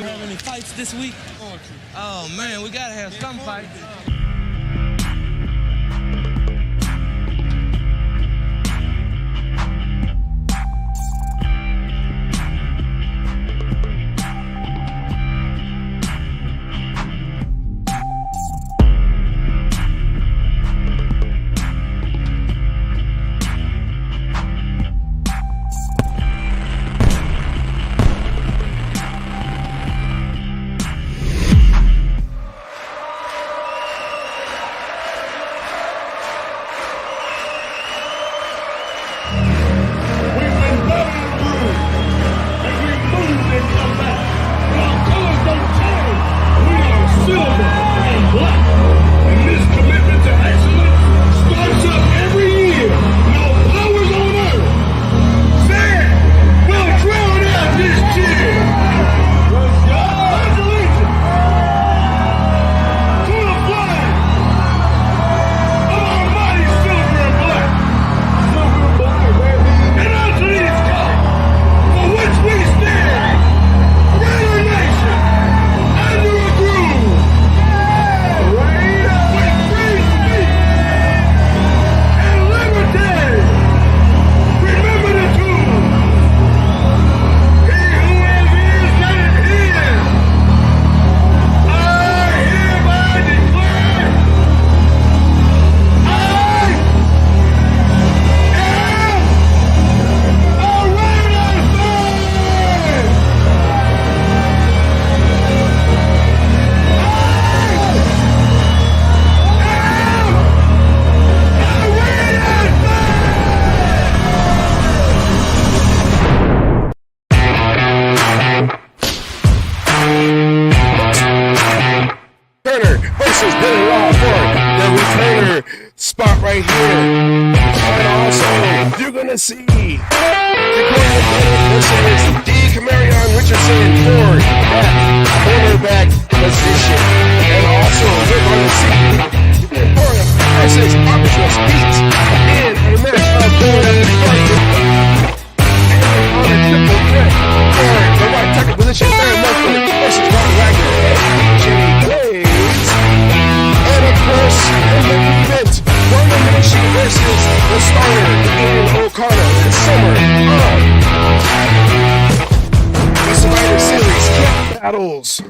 have any fights this week? Oh man, we gotta have some fights. Spot right here. And also, you're going to see versus D. Camarion Richardson for that cornerback position. And also, we're going to see Victoria versus Arbitral Speeds in a match of on a triple threat for the right tackle position. Aaron Melford versus Ron Wagner and Jimmy Blaze. And of course, in the event, Domination versus the starter in O'Connor this summer on the Survivor Series Camp Battles.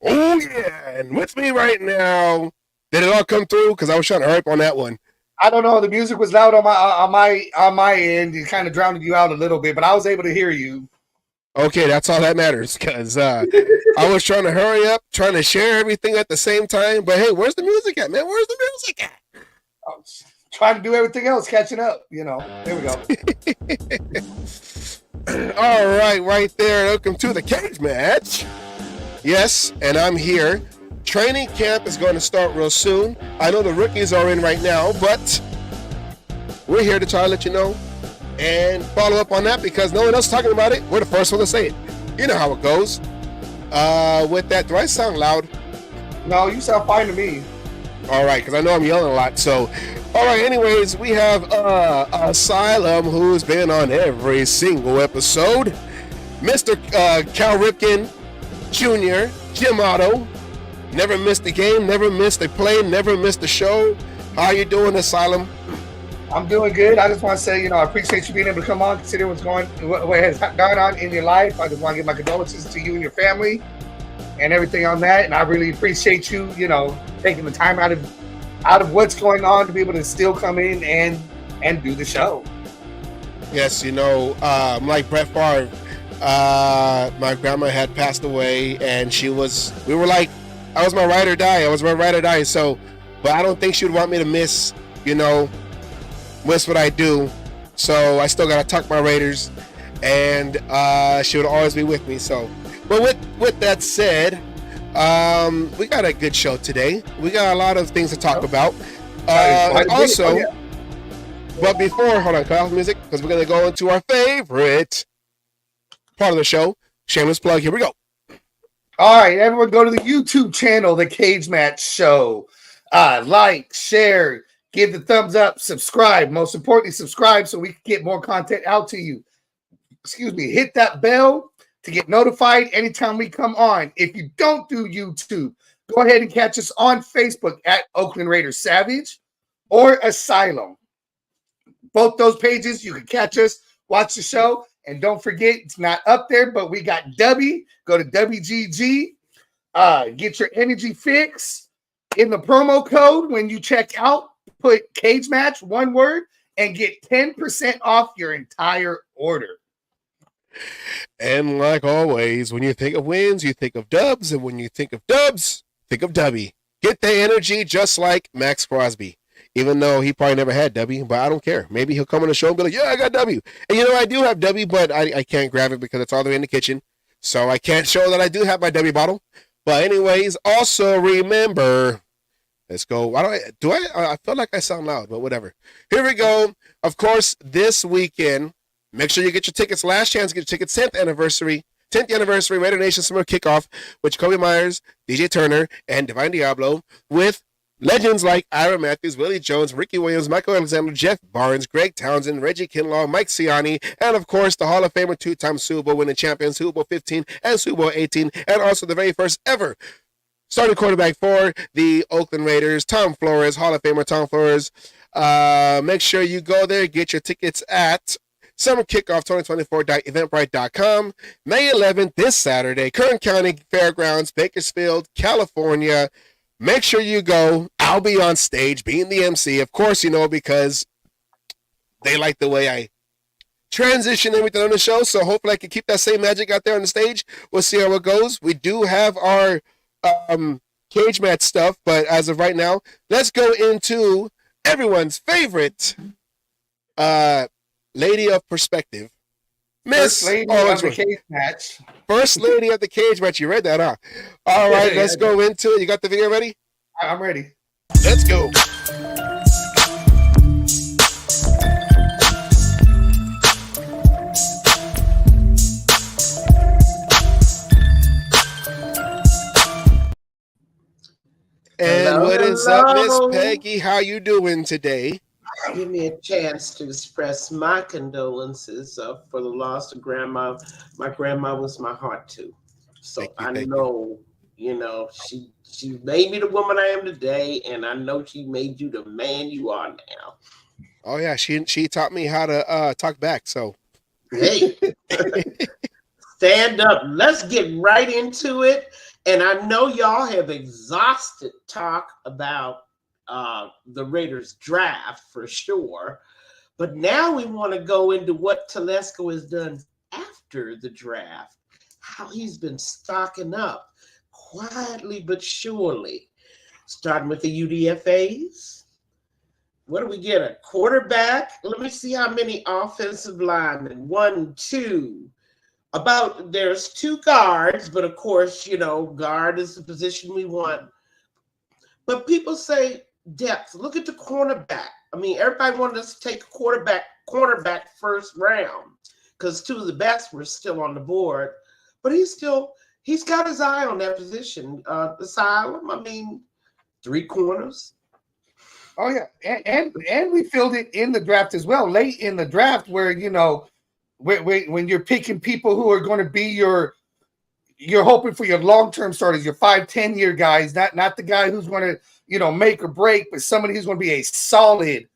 Oh yeah, and with me right now, did it all come through? Because I was trying to hurry up on that one. I don't know. The music was loud on my end. It kind of drowned you out a little bit, but I was able to hear you. Okay, that's all that matters. Because I was trying to hurry up, trying to share everything at the same time. But hey, where's the music at, man? Where's the music at? I'm trying to do everything else, catching up. You know, there we go. All right there. Welcome to the cage match. Yes, and I'm here. Training camp is going to start real soon. I know the rookies are in right now, but we're here to try to let you know and follow up on that because no one else is talking about it. We're the first one to say it. You know how it goes. With that, do I sound loud? No, you sound fine to me. All right, because I know I'm yelling a lot. So, all right, anyways, we have Asylum, who's been on every single episode. Mr. Cal Ripken Jr., Jim Otto. Never missed a game, never missed a play, never missed a show. How you doing, Asylum? I'm doing good. I just want to say, I appreciate you being able to come on, consider what has gone on in your life. I just want to give my condolences to you and your family and everything on that. And I really appreciate you, taking the time out of what's going on to be able to still come in and do the show. Yes, like Brett Favre, my grandma had passed away, and we were like, I was my ride or die. So, but I don't think she would want me to miss what I do. So I still got to tuck my Raiders, and she would always be with me. So, but with that said, we got a good show today. We got a lot of things to talk about. But before, hold on, cut off music, because we're going to go into our favorite part of the show. Shameless plug. Here we go. All right, everyone go to the YouTube channel, The Cage Match Show. Like, share, give the thumbs up, subscribe. Most importantly, subscribe so we can get more content out to you. Excuse me. Hit that bell. to get notified anytime we come on. If you don't do YouTube, go ahead and catch us on Facebook at Oakland Raiders Savage or Asylum. Both those pages, you can catch us, watch the show, and don't forget, it's not up there, but we got W. Go to WGG, get your energy fix. In the promo code, when you check out, put Cage Match, one word, and get 10% off your entire order. And like always, when you think of wins, you think of dubs. And when you think of dubs, think of W. Get the energy just like Max Crosby. Even though he probably never had W, but I don't care. Maybe he'll come on the show and be like, yeah, I got W. And I do have W, but I can't grab it because it's all the way in the kitchen. So I can't show that I do have my W bottle. But anyways, also remember, let's go. I feel like I sound loud, but whatever. Here we go. Of course, this weekend, make sure you get your tickets. Last chance to get your tickets. 10th anniversary Raider Nation Summer Kickoff with Kobe Myers, DJ Turner, and Divine Diablo with legends like Ira Matthews, Willie Jones, Ricky Williams, Michael Alexander, Jeff Barnes, Greg Townsend, Reggie Kinlaw, Mike Ciani, and of course the Hall of Famer, two-time Super Bowl winning champion, Super Bowl 15 and Super Bowl 18, and also the very first ever starting quarterback for the Oakland Raiders, Tom Flores, Hall of Famer Tom Flores. Make sure you go there, get your tickets at Summer Kickoff 2024.eventbrite.com. May 11th, this Saturday, Kern County Fairgrounds, Bakersfield, California. Make sure you go. I'll be on stage being the MC. Of course, because they like the way I transition everything on the show. So hopefully I can keep that same magic out there on the stage. We'll see how it goes. We do have our cage match stuff, but as of right now, let's go into everyone's favorite lady of perspective. Miss First lady of the cage match. First lady of the cage match. You read that, huh? All right, let's go into it. You got the video ready? I'm ready. Let's go. And what is up, Miss Peggy? How you doing today? Give me a chance to express my condolences for the loss of grandma. My grandma was my heart too. So I know, she made me the woman I am today, and I know she made you the man you are now. Oh yeah, she taught me how to talk back. So hey, stand up. Let's get right into it. And I know y'all have exhausted talk about the Raiders draft for sure, but now we want to go into what Telesco has done after the draft, how he's been stocking up quietly but surely, starting with the UDFAs. What do we get? A quarterback? Let me see how many offensive linemen. 1, 2. There's 2 guards, but of course, guard is the position we want. But people say depth. Look at the cornerback. I mean, everybody wanted us to take a cornerback first round because 2 of the best were still on the board. But he's got his eye on that position. Asylum, 3 corners. Oh yeah, and we filled it in the draft as well, late in the draft, where when you're picking people who are going to be you're hoping for your long-term starters, your 5-10 year guys, not the guy who's going to make or break, but somebody who's going to be a solid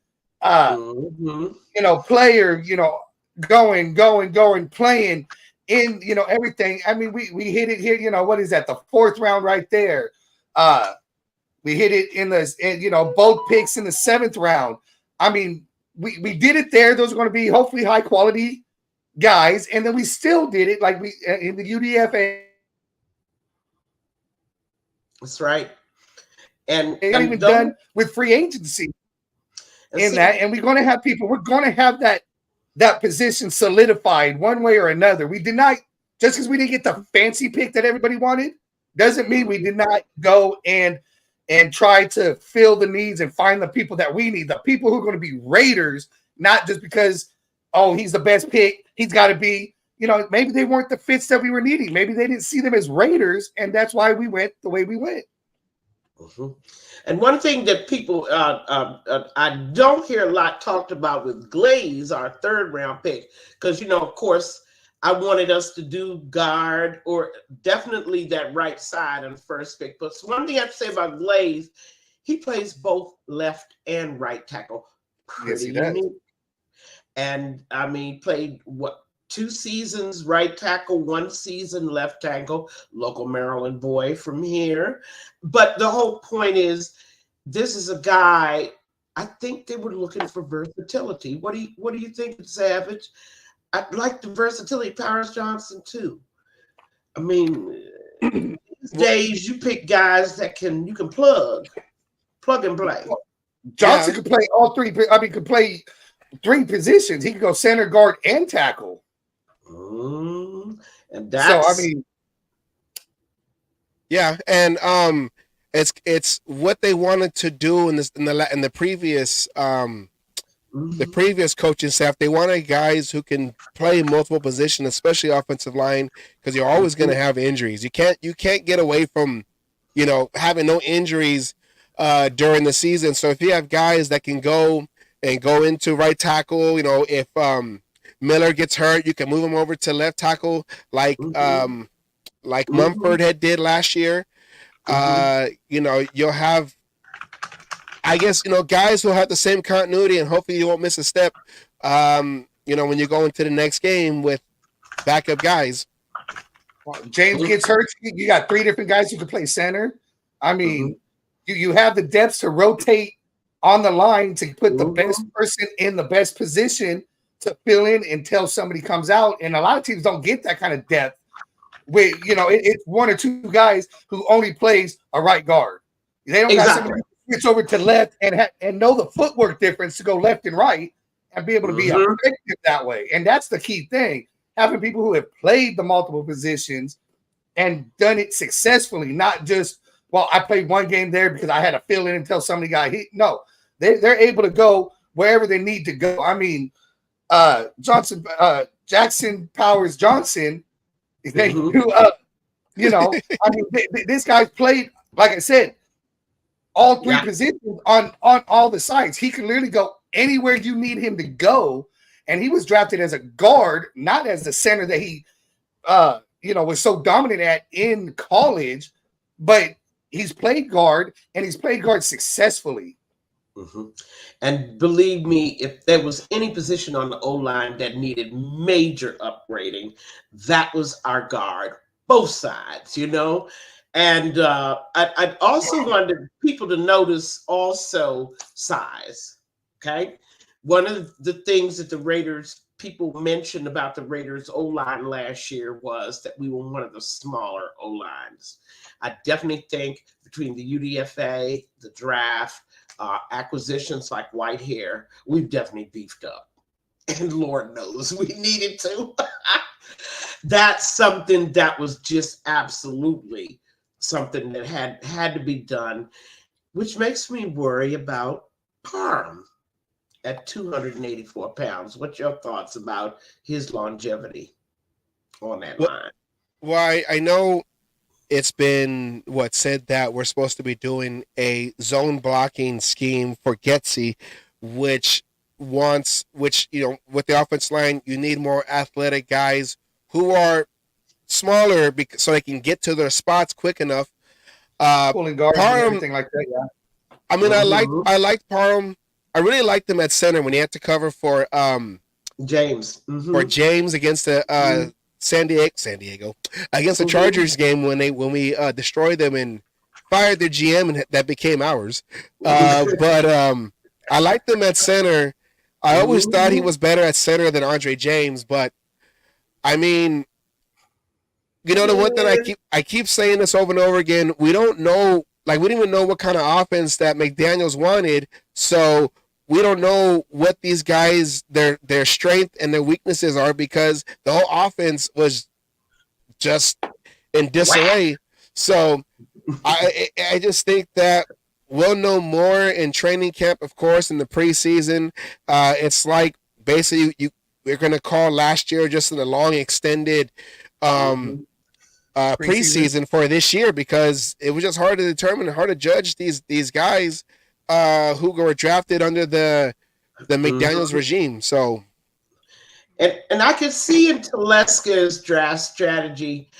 player, going, playing in everything. I mean, we hit it here, what is that, the 4th round right there. We hit it in both picks in the 7th round. I mean, we did it there. Those are going to be hopefully high quality guys, and then we still did it like we in the UDFA. That's right. And they haven't even done with free agency and we're going to have people. We're going to have that position solidified one way or another. We did not, just because we didn't get the fancy pick that everybody wanted, doesn't mean we did not go and try to fill the needs and find the people that we need, the people who are going to be Raiders, not just because, oh, he's the best pick. He's got to be, maybe they weren't the fits that we were needing. Maybe they didn't see them as Raiders, and that's why we went the way we went. Mm-hmm. And one thing that people, I don't hear a lot talked about with Glaze, our 3rd round pick, because, of course, I wanted us to do guard or definitely that right side on the first pick. But one thing I have to say about Glaze, he plays both left and right tackle. Yes, Pretty he does. unique. And I mean, played 2 seasons right tackle, 1 season left tackle, local Maryland boy from here. But the whole point is, this is a guy. I think they were looking for versatility. What do you think, Savage? I like the versatility of Powers Johnson too. I mean, these days you pick guys that you can plug and play. Johnson could play all three. I mean, could play 3 positions. He could go center, guard, and tackle. And that's so. I mean, yeah, and it's what they wanted to do in the previous the previous coaching staff. They wanted guys who can play multiple positions, especially offensive line, because you're always going to have injuries. You can't get away from, having no injuries during the season. So if you have guys that can go into right tackle, if Miller gets hurt, you can move him over to left tackle like Mumford did last year. You'll have, I guess, guys who have the same continuity, and hopefully you won't miss a step, when you go into the next game with backup guys. James gets hurt. You got 3 different guys who can play center. I mean, you have the depth to rotate on the line to put the best person in the best position to fill in until somebody comes out. And a lot of teams don't get that kind of depth. With it's 1 or 2 guys who only plays a right guard. They don't got somebody who switch over to left and know the footwork difference to go left and right and be able to be effective that way. And that's the key thing. Having people who have played the multiple positions and done it successfully, not just, well, I played 1 game there because I had to fill in until somebody got hit. No, they're able to go wherever they need to go. I mean, Jackson Powers Johnson, I mean, this guy's played, like I said, all 3 positions on all the sides. He can literally go anywhere you need him to go. And he was drafted as a guard, not as the center that he, was so dominant at in college. But he's played guard, and he's played guard successfully. And believe me, if there was any position on the O-line that needed major upgrading, that was our guard, both sides, And I also wanted people to notice also size, okay? One of the things that the Raiders people mentioned about the Raiders O-line last year was that we were one of the smaller O-lines. I definitely think between the UDFA, the draft, acquisitions like Whitehair, we've definitely beefed up. And Lord knows we needed to. That's something that was just absolutely something that had to be done, which makes me worry about Parham at 284 pounds. What's your thoughts about his longevity on that line? Well, I know it's been said that we're supposed to be doing a zone blocking scheme for Getsy, with the offense line, you need more athletic guys who are smaller so they can get to their spots quick enough. Pulling guards and everything like that, yeah. I mean, I liked Parham. I really liked him at center when he had to cover for James. For James against the San Diego against the Chargers game when we destroyed them and fired their GM, and that became ours. But I liked him at center. I always thought he was better at center than Andre James, but I mean, the one thing I keep saying this over and over again, we don't know, we didn't even know what kind of offense that McDaniels wanted, so we don't know what these guys, their strength and their weaknesses are, because the whole offense was just in disarray. So I just think that we'll know more in training camp, of course, in the preseason. It's like basically we're going to call last year just a long extended preseason for this year, because it was just hard to determine, hard to judge these guys who were drafted under the McDaniels regime. So, And I could see in Telesca's draft strategy,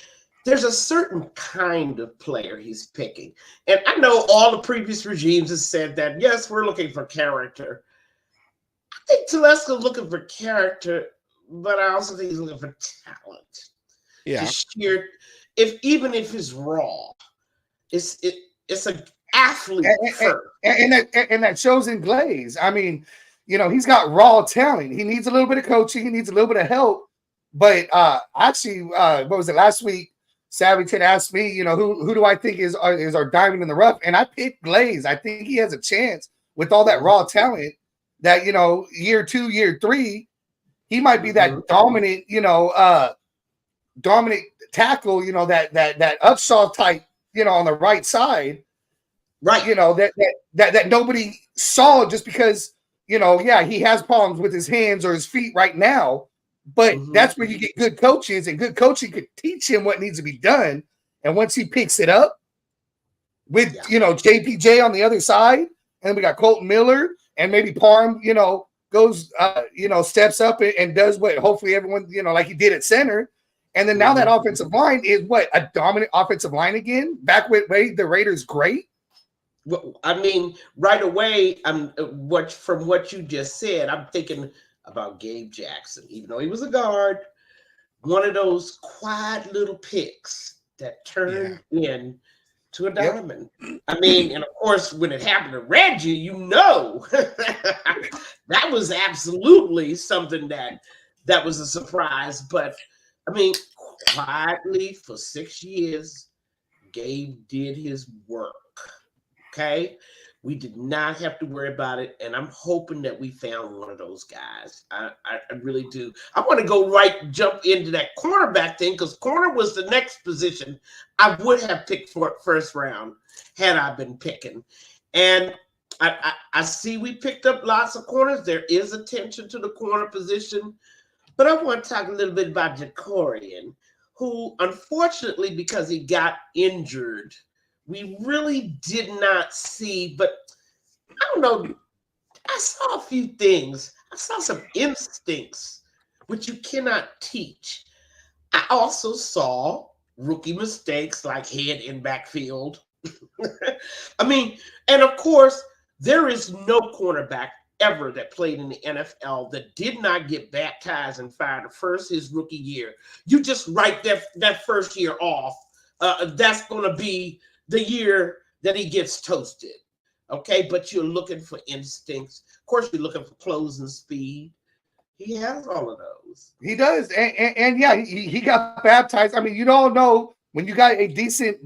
there's a certain kind of player he's picking. And I know all the previous regimes have said that, yes, we're looking for character. I think Telesca's looking for character, but I also think he's looking for talent. Yeah. Just sheer, even if it's raw, it's an athlete first. And that shows in Glaze. I mean, he's got raw talent. He needs a little bit of coaching. He needs a little bit of help. But actually, what was it last week? Savvy Ted asked me, who do I think is our diamond in the rough? And I picked Glaze. I think he has a chance with all that raw talent that, year 2, year 3, he might be that dominant, dominant tackle, that Upshaw type, on the right side. Right. That nobody saw just because, he has problems with his hands or his feet right now. But that's where you get good coaches, and good coaching could teach him what needs to be done. And once he picks it up with, JPJ on the other side, and then we got Colton Miller, and maybe Parham, goes, steps up and does what hopefully everyone, like he did at center. And then now that offensive line is a dominant offensive line again, back with the Raiders great. Well, I mean, right away, from what you just said, I'm thinking about Gabe Jackson, even though he was a guard, one of those quiet little picks that turned in to a diamond. I mean, and of course, when it happened to Reggie, that was absolutely something that was a surprise. But I mean, quietly for 6 years, Gabe did his work. Okay. We did not have to worry about it. And I'm hoping that we found one of those guys. I really do. I want to jump into that cornerback thing, because corner was the next position I would have picked for first round had I been picking. And I see we picked up lots of corners. There is attention to the corner position. But I want to talk a little bit about Jacorian, who unfortunately, because he got injured, we really did not see, but I don't know. I saw a few things. I saw some instincts, which you cannot teach. I also saw rookie mistakes like head in backfield. I mean, and of course, there is no cornerback ever that played in the NFL that did not get baptized and fired his rookie year. You just write that first year off. That's going to be the year that he gets toasted. Okay, but you're looking for instincts. Of course, you're looking for closing speed. He has all of those. He does, and yeah, he got baptized. I mean, you don't know when you got a decent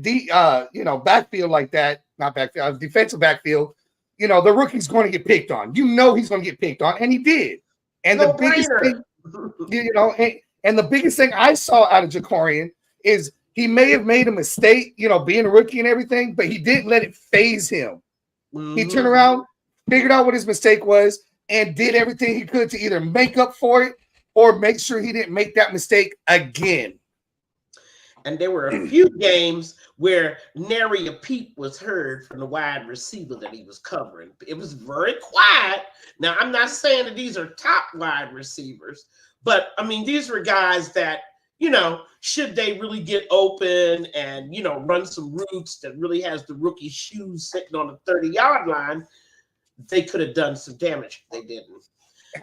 backfield like that, not backfield, defensive backfield. The rookie's going to get picked on. He's going to get picked on, and he did. And the biggest thing, and the biggest thing I saw out of Jacorian is he may have made a mistake, being a rookie and everything, but he didn't let it phase him. He turned around, figured out what his mistake was, and did everything he could to either make up for it or make sure he didn't make that mistake again. And there were a few games where nary a peep was heard from the wide receiver that he was covering. It was very quiet. Now, I'm not saying that these are top wide receivers, but I mean, these were guys that, should they really get open and, run some routes that really has the rookie shoes sitting on the 30-yard line, they could have done some damage. They didn't.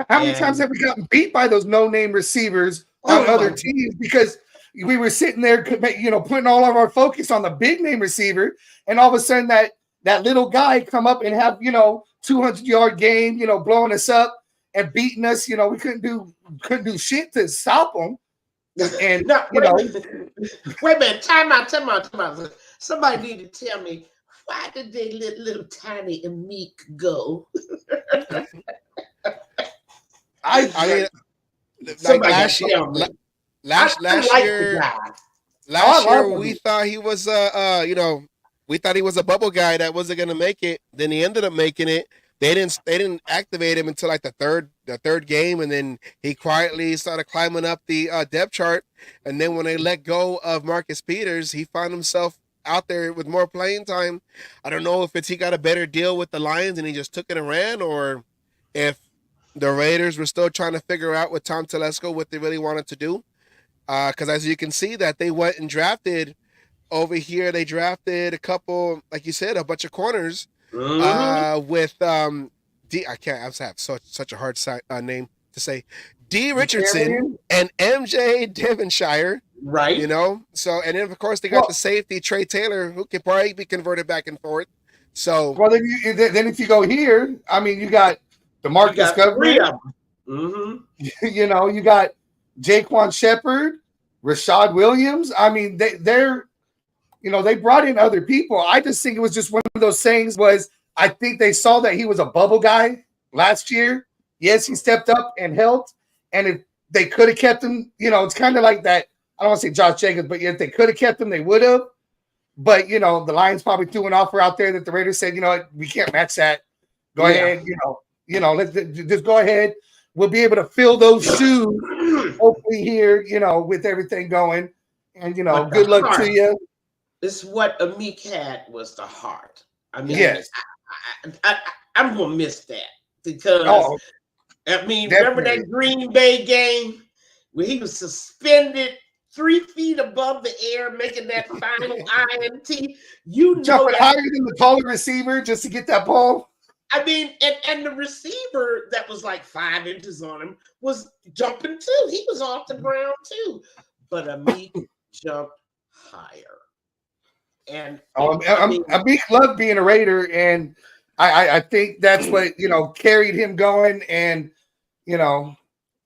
How many times have we gotten beat by those no-name receivers on other teams because we were sitting there, putting all of our focus on the big-name receiver, and all of a sudden that little guy come up and have, 200-yard game, blowing us up and beating us. We couldn't do shit to stop them. And wait a minute, time out. Somebody need to tell me, why did they let little tiny and meek go? I mean, like last year we thought he was we thought he was a bubble guy that wasn't gonna make it. Then he ended up making it. They didn't activate him until like the third game, and then he quietly started climbing up the depth chart. And then when they let go of Marcus Peters, he found himself out there with more playing time. I don't know if he got a better deal with the Lions and he just took it and ran, or if The Raiders were still trying to figure out with Tom Telesco what they really wanted to do. Because as you can see that they went and drafted over here, they drafted a couple, like you said, a bunch of corners with I can't. I have such a hard name to say. D. Richardson and MJ Devonshire. Right. You know, so and then of course they got the safety Trey Taylor, who can probably be converted back and forth. So then if you go here, I mean, you got DeMarcus Cousins. You know, you got Jaquan Shepard, Rashad Williams. I mean, they're you know, they brought in other people. I just think it was just one of those things. I think they saw that he was a bubble guy last year. Yes, he stepped up and helped, and if they could have kept him, you know, it's kind of like that. I don't want to say Josh Jacobs, but if they could have kept him, they would have. But, you know, the Lions probably threw an offer out there that the Raiders said, you know what, we can't match that. Go ahead, let's just go ahead. We'll be able to fill those shoes, hopefully here, you know, with everything going. And, you know, good luck to you. This is what Amik had was the heart. I mean, yes. I'm going to miss that because, I mean, remember that Green Bay game where he was suspended 3 feet above the air, making that final INT. You know, jumping higher than the taller receiver just to get that ball. I mean, and the receiver that was like 5 inches on him was jumping too. He was off the ground too, but Amik jumped higher. And Amik loved being a Raider, and I think that's what, you know, carried him going. And, you know,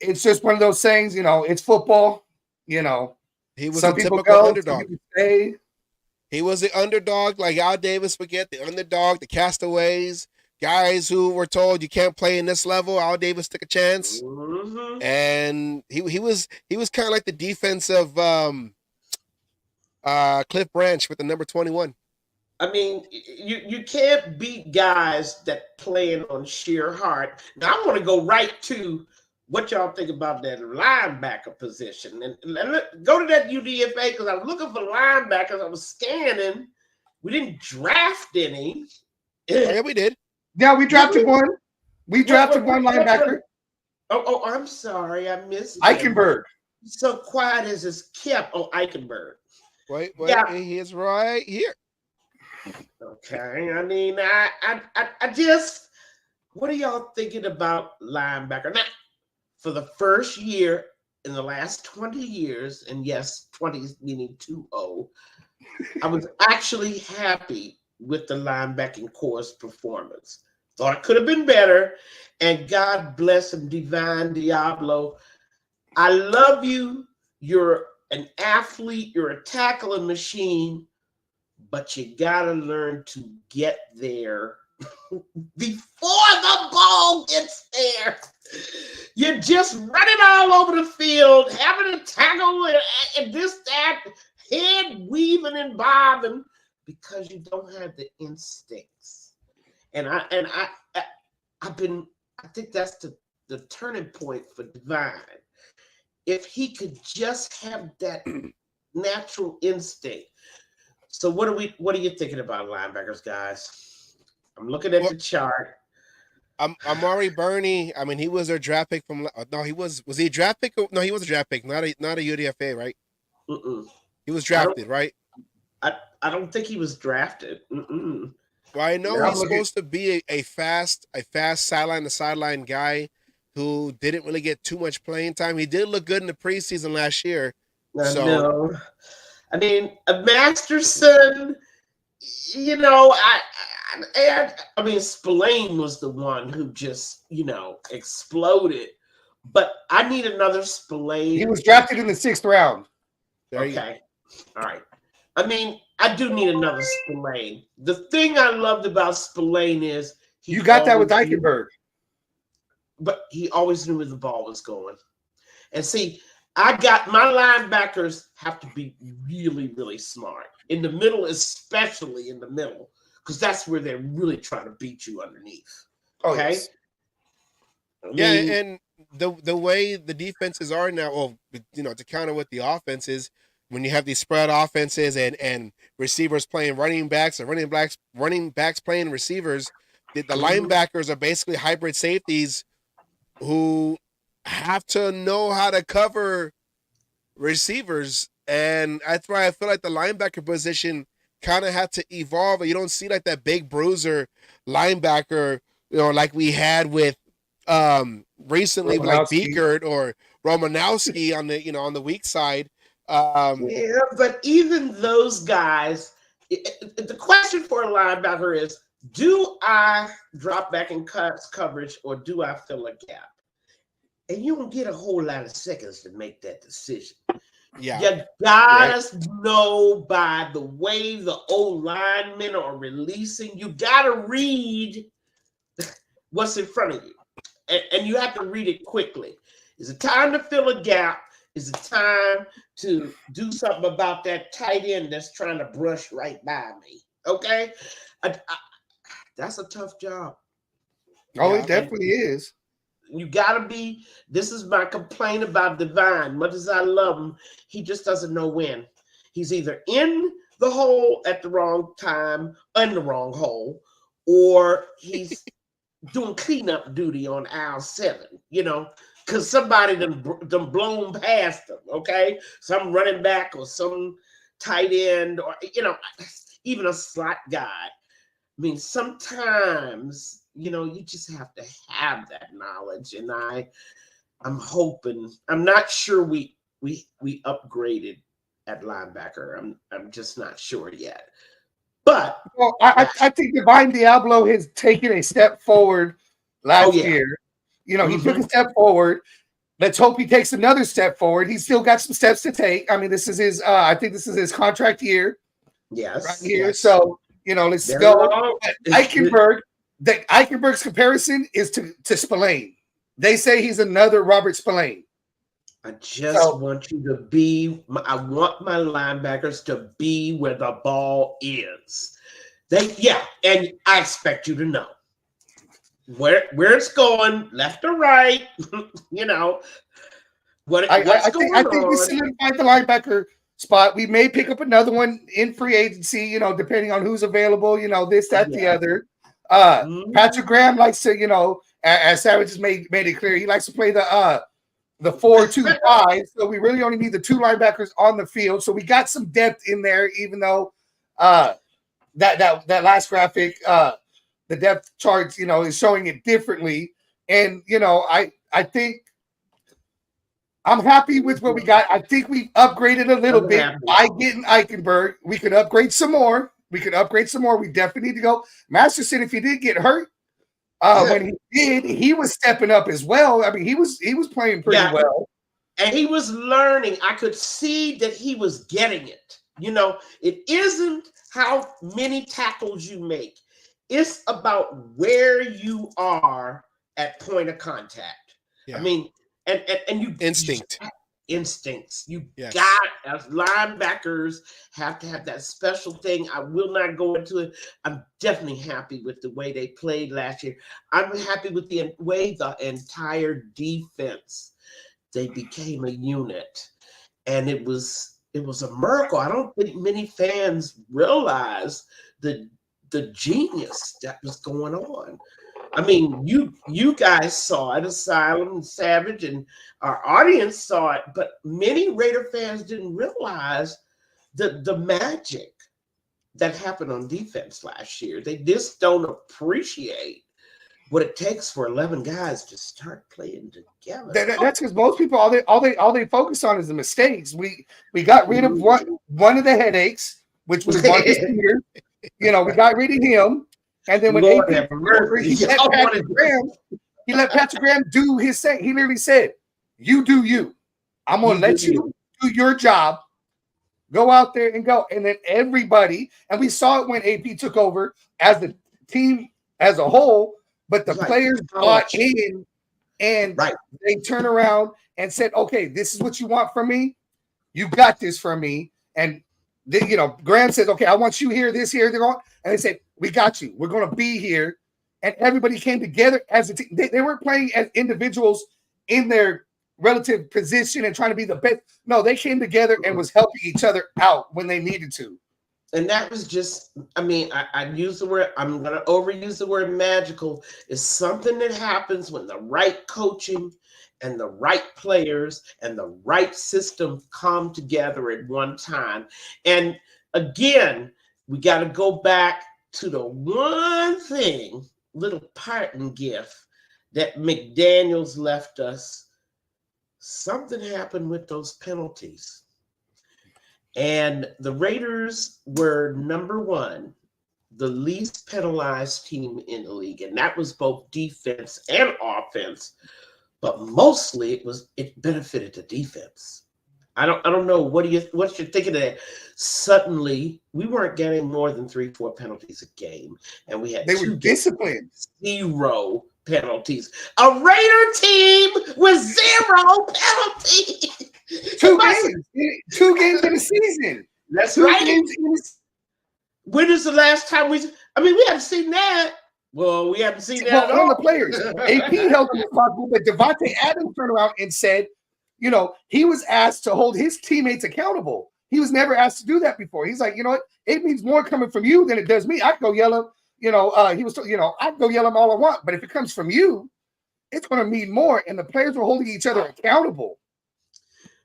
it's just one of those things, you know, it's football, you know. He was a typical underdog. He was the underdog, like Al Davis would get, the underdog, the castaways, guys who were told you can't play in this level. Al Davis took a chance. And he was kind of like the defensive Cliff Branch with the number 21. I mean, you can't beat guys that playing on sheer heart. Now I want to go right to what y'all think about that linebacker position. And go to that UDFA because I was looking for linebackers. I was scanning. We didn't draft any. Yeah, we did. Yeah, we drafted one. We drafted one linebacker. Oh, I'm sorry. I missed Eichenberg. So quiet as it's kept. Oh, Eichenberg. Wait, yeah. He is right here. Okay. I mean, I just, what are y'all thinking about linebacker? Now, for the first year in the last 20 years, and yes, 20 meaning 2-0, I was actually happy with the linebacking core's performance. Thought it could have been better, and God bless him, Divine Diablo. I love you. You're an athlete. You're a tackling machine, but you got to learn to get there before the ball gets there. You're just running all over the field, having a tackle and this, that, head weaving and bobbing because you don't have the instincts. And I think that's the turning point for Divine. If he could just have that natural instinct. So what are you thinking about linebackers, guys? I'm looking at the chart. Amari Burney. I mean, he was their draft pick from. No, was he a draft pick? No, he was a draft pick, not a UDFA, right? He was drafted, right? I don't think he was drafted. Well, I know he's supposed to be a fast sideline to sideline guy who didn't really get too much playing time. He did look good in the preseason last year. No. I mean, Masterson, you know, I mean, Spillane was the one who just, you know, exploded. But I need another Spillane. He was drafted in the 6th round. Okay. All right. I mean, I do need another Spillane. The thing I loved about Spillane is you got that with Eichenberg. But he always knew where the ball was going. And see, I got my linebackers have to be really, really smart. In the middle, especially in the middle, because that's where they're really trying to beat you underneath. Okay. Oh, yes. Yeah, and the way the defenses are now, well, you know, to counter with the offenses, when you have these spread offenses and receivers playing running backs and running backs playing receivers, the linebackers are basically hybrid safeties who have to know how to cover receivers, and that's why I feel like the linebacker position kind of had to evolve. You don't see like that big bruiser linebacker, like we had with recently with like Romanowski. Beekert or Romanowski on the weak side. Yeah, but even those guys, the question for a linebacker is, do I drop back in coverage or do I fill a gap? And you don't get a whole lot of seconds to make that decision. Yeah. You gotta know by the way the old linemen are releasing. You gotta read what's in front of you. And you have to read it quickly. Is it time to fill a gap? Is it time to do something about that tight end that's trying to brush right by me? Okay? That's a tough job. Oh, it definitely is. You gotta be. This is my complaint about Divine. Much as I love him, he just doesn't know when. He's either in the hole at the wrong time, in the wrong hole, or he's doing cleanup duty on aisle 7. Because somebody done blown past him. Okay, some running back or some tight end, or even a slot guy. I mean, sometimes. You just have to have that knowledge, and I'm hoping. I'm not sure we upgraded at linebacker. I'm just not sure yet. But I think Divine Diablo has taken a step forward last year. He took a step forward. Let's hope he takes another step forward. He's still got some steps to take. I mean, this is his. I think this is his contract year. Yes, right here. Yes. So let's go. Eichenberg's comparison is to Spillane. They say he's another Robert Spillane. I just want you to be. I want my linebackers to be where the ball is. And I expect you to know where it's going, left or right. What's going on. I think we solidified the linebacker spot. We may pick up another one in free agency. Depending on who's available. This, that, the other. Patrick Graham likes to, as Savage has made it clear, he likes to play the 4-2-5. So we really only need the 2 linebackers on the field. So we got some depth in there, even though that last graphic, the depth charts, is showing it differently. And I think I'm happy with what we got. I think we upgraded a little bit by getting Eichenberg. We could upgrade some more. We definitely need to go. Masterson, if he did get hurt, when he did, he was stepping up as well. I mean, he was playing pretty well. And he was learning. I could see that he was getting it. It isn't how many tackles you make. It's about where you are at point of contact. Yeah. I mean, and you instincts. You got, as linebackers, have to have that special thing. I will not go into it. I'm definitely happy with the way they played last year. I'm happy with the way the entire defense, they became a unit, and it was a miracle. I don't think many fans realize the genius that was going on. I mean, you guys saw it, Asylum and Savage, and our audience saw it, but many Raider fans didn't realize the magic that happened on defense last year. They just don't appreciate what it takes for 11 guys to start playing together. That's because most people all they focus on is the mistakes. We got rid of one of the headaches, which was Marcus Peters. We got rid of him. And then when he let Patrick Graham do his thing, he literally said, "You do you. I'm gonna let you do your job. Go out there and go." And then everybody, and we saw it when AP took over as the team as a whole, but the players bought in, and they turned around and said, "Okay, this is what you want from me. You got this from me." And then, Graham says, "Okay, I want you here, this here, they're going," and they said, "We got you. We're going to be here." And everybody came together as a team. They weren't playing as individuals in their relative position and trying to be the best. No, they came together and was helping each other out when they needed to. And that was just, I mean, I use the word, I'm going to overuse the word magical. It's something that happens when the right coaching and the right players and the right system come together at one time. And again, we got to go back to the one thing, little parting gift that McDaniels left us. Something happened with those penalties. And the Raiders were number one, the least penalized team in the league. And that was both defense and offense. But mostly it benefited the defense. I don't know. What's your thinking of that? Suddenly, we weren't getting more than 3-4 penalties a game, and we had They were disciplined. 0 penalties. A Raider team with 0 penalties. 2 games. 2 games in a season. That's 2 right. games in a When is the last time we haven't seen that. Well, we haven't seen that at all. On the players. AP held them responsible, but Devontae Adams turned around and said, you know, he was asked to hold his teammates accountable. He was never asked to do that before. He's like, you know what? It means more coming from you than it does me. I can go yell him. You know, I can go yell him all I want, but if it comes from you, it's going to mean more. And the players were holding each other accountable.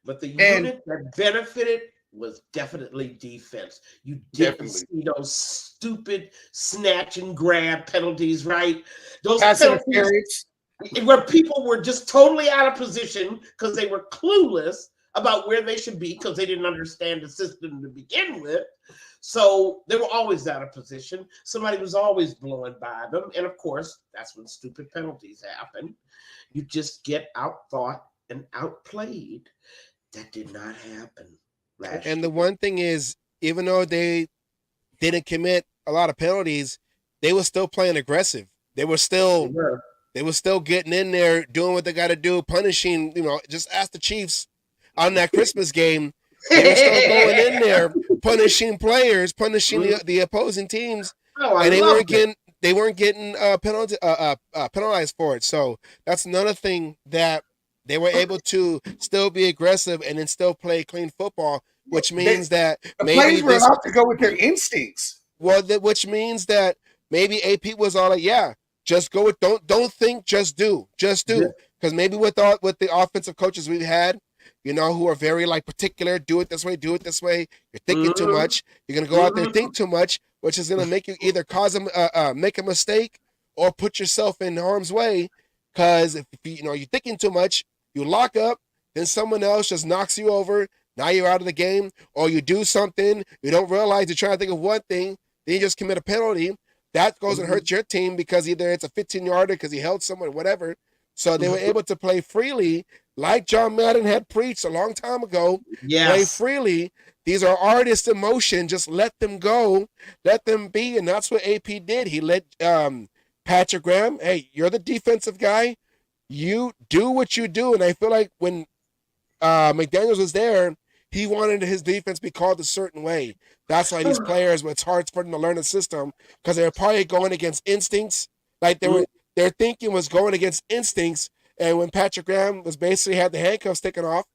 But the unit that benefited was definitely defense. You didn't see those stupid snatch and grab penalties, right? Those penalties where people were just totally out of position because they were clueless about where they should be because they didn't understand the system to begin with. So they were always out of position. Somebody was always blowing by them. And of course, that's when stupid penalties happen. You just get outthought and outplayed. That did not happen last year. And the one thing is, even though they didn't commit a lot of penalties, they were still playing aggressive. They were still getting in there, doing what they got to do, punishing. You know, just ask the Chiefs on that Christmas game. They were still going in there, punishing players, punishing the opposing teams, and they weren't getting penalized for it. So that's another thing that they were able to still be aggressive and then still play clean football, which means that maybe players were allowed to go with their instincts. Well, which means that maybe AP was all like, yeah, just go with don't think, just do. Because maybe with the offensive coaches we've had, you know, who are very like particular, do it this way. You're thinking too much. You're gonna go out there and think too much, which is gonna make you either make a mistake or put yourself in harm's way. Because if you're thinking too much, you lock up, then someone else just knocks you over. Now you're out of the game, or you do something, you don't realize you're trying to think of one thing, then you just commit a penalty. That goes and hurts your team because either it's a 15-yarder because he held someone, whatever. So they were able to play freely, like John Madden had preached a long time ago. Yes. Play freely. These are artists in motion. Just let them go, let them be, and that's what AP did. He let Patrick Graham, hey, you're the defensive guy. You do what you do, and I feel like when McDaniels was there, he wanted his defense to be called a certain way. That's why these players, it's hard for them to learn the system because they were probably going against instincts. Like their thinking was going against instincts, and when Patrick Graham was basically had the handcuffs taken off,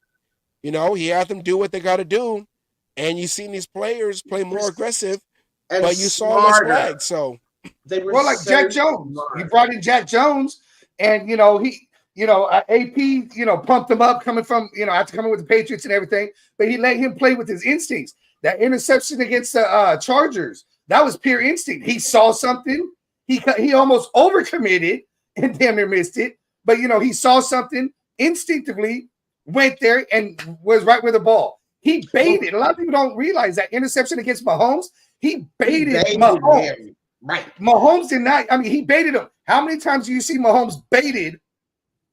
he had them do what they got to do, and you seen these players play more aggressive, but you saw less flags. So they were like Jack Jones. He brought in Jack Jones, and AP, pumped him up coming from, after coming with the Patriots and everything, but he let him play with his instincts. That interception against the Chargers, that was pure instinct. He saw something. He almost overcommitted and damn near missed it. But, he saw something, instinctively went there and was right with the ball. He baited. A lot of people don't realize that interception against Mahomes, he baited Mahomes. Right. Mahomes did not. I mean, he baited him. How many times do you see Mahomes baited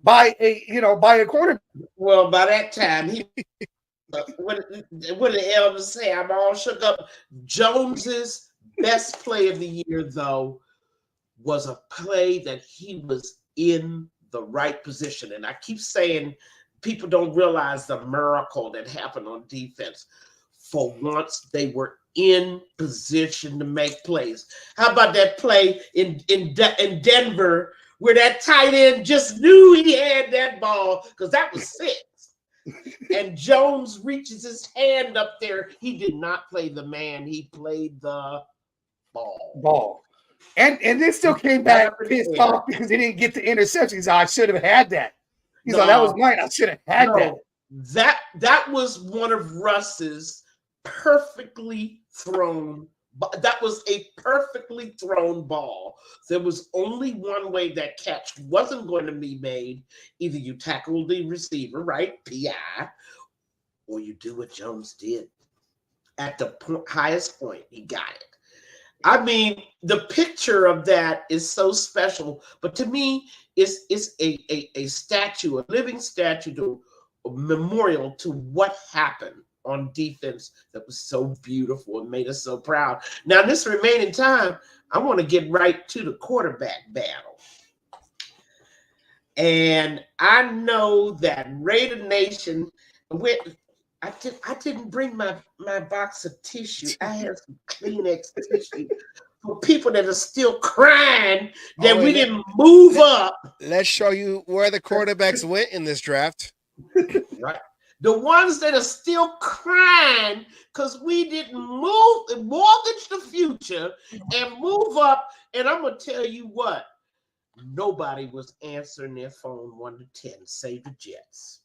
by a quarterback? Well, by that time, what did the elders say? I'm all shook up. Jones's best play of the year, though, was a play that he was in the right position. And I keep saying people don't realize the miracle that happened on defense. For once, they were in position to make plays. How about that play in Denver where that tight end just knew he had that ball because that was 6. And Jones reaches his hand up there. He did not play the man. He played the ball. And then still came back pissed off because he didn't get the interception. He's like, I should have had that. He's like, that was mine. I should have had that. That was one of Russ's perfectly thrown. That was a perfectly thrown ball. There was only one way that catch wasn't going to be made. Either you tackle the receiver, right, PI, or you do what Jones did. At the highest point, he got it. I mean, the picture of that is so special. But to me, it's a statue, a living statue, a memorial to what happened on defense that was so beautiful and made us so proud. Now, in this remaining time, I want to get right to the quarterback battle. And I know that Raider Nation, I didn't bring my box of tissue. I have some Kleenex tissue for people that are still crying that we didn't move up. Let's show you where the quarterbacks went in this draft. Right. The ones that are still crying because we didn't mortgage the future and move up. And I'm going to tell you what, nobody was answering their phone 1 to 10, save the Jets.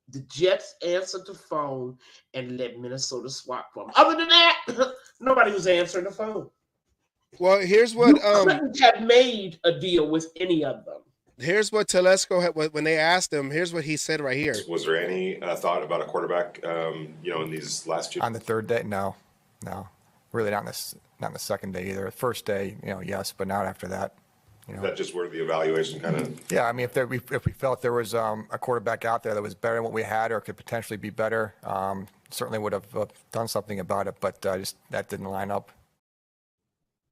The Jets answered the phone and let Minnesota swap for them. Other than that, nobody was answering the phone. Well, here's what you couldn't have made a deal with any of them. Here's what Telesco had when they asked him. Here's what he said right here. Was there any thought about a quarterback? In these last 2 on the third day? No, really not in the second day either. First day, yes, but not after that. Is that just where the evaluation kind of? Yeah, I mean, if we felt there was a quarterback out there that was better than what we had or could potentially be better, certainly would have done something about it. But just that didn't line up.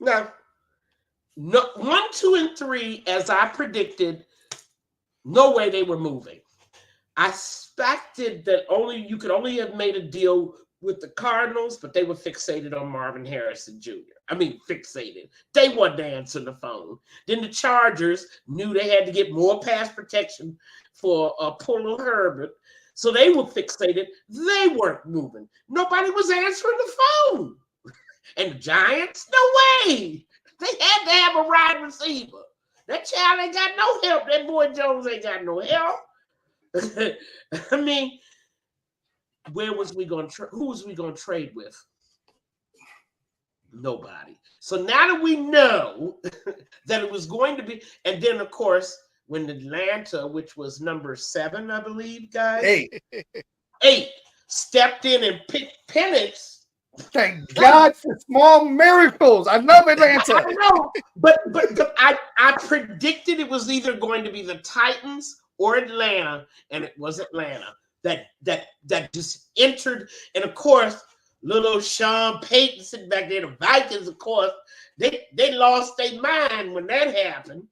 No, 1, 2, and 3, as I predicted, no way they were moving. I expected that you could only have made a deal with the Cardinals, but they were fixated on Marvin Harrison Jr. I mean, fixated. They wasn't answering the phone. Then the Chargers knew they had to get more pass protection for Polo Herbert, so they were fixated. They weren't moving. Nobody was answering the phone. And the Giants, no way. They had to have a wide receiver. That child ain't got no help. That boy Jones ain't got no help. I mean, who was we going to trade with? Nobody. So now that we know that it was going to be, and then of course, when Atlanta, which was number 7, I believe, guys. 8 stepped in and picked Penix. Thank God for small miracles. I love Atlanta. I know, but I predicted it was either going to be the Titans or Atlanta, and it was Atlanta that just entered. And of course, little Sean Payton sitting back there, the Vikings, of course, they lost their mind when that happened.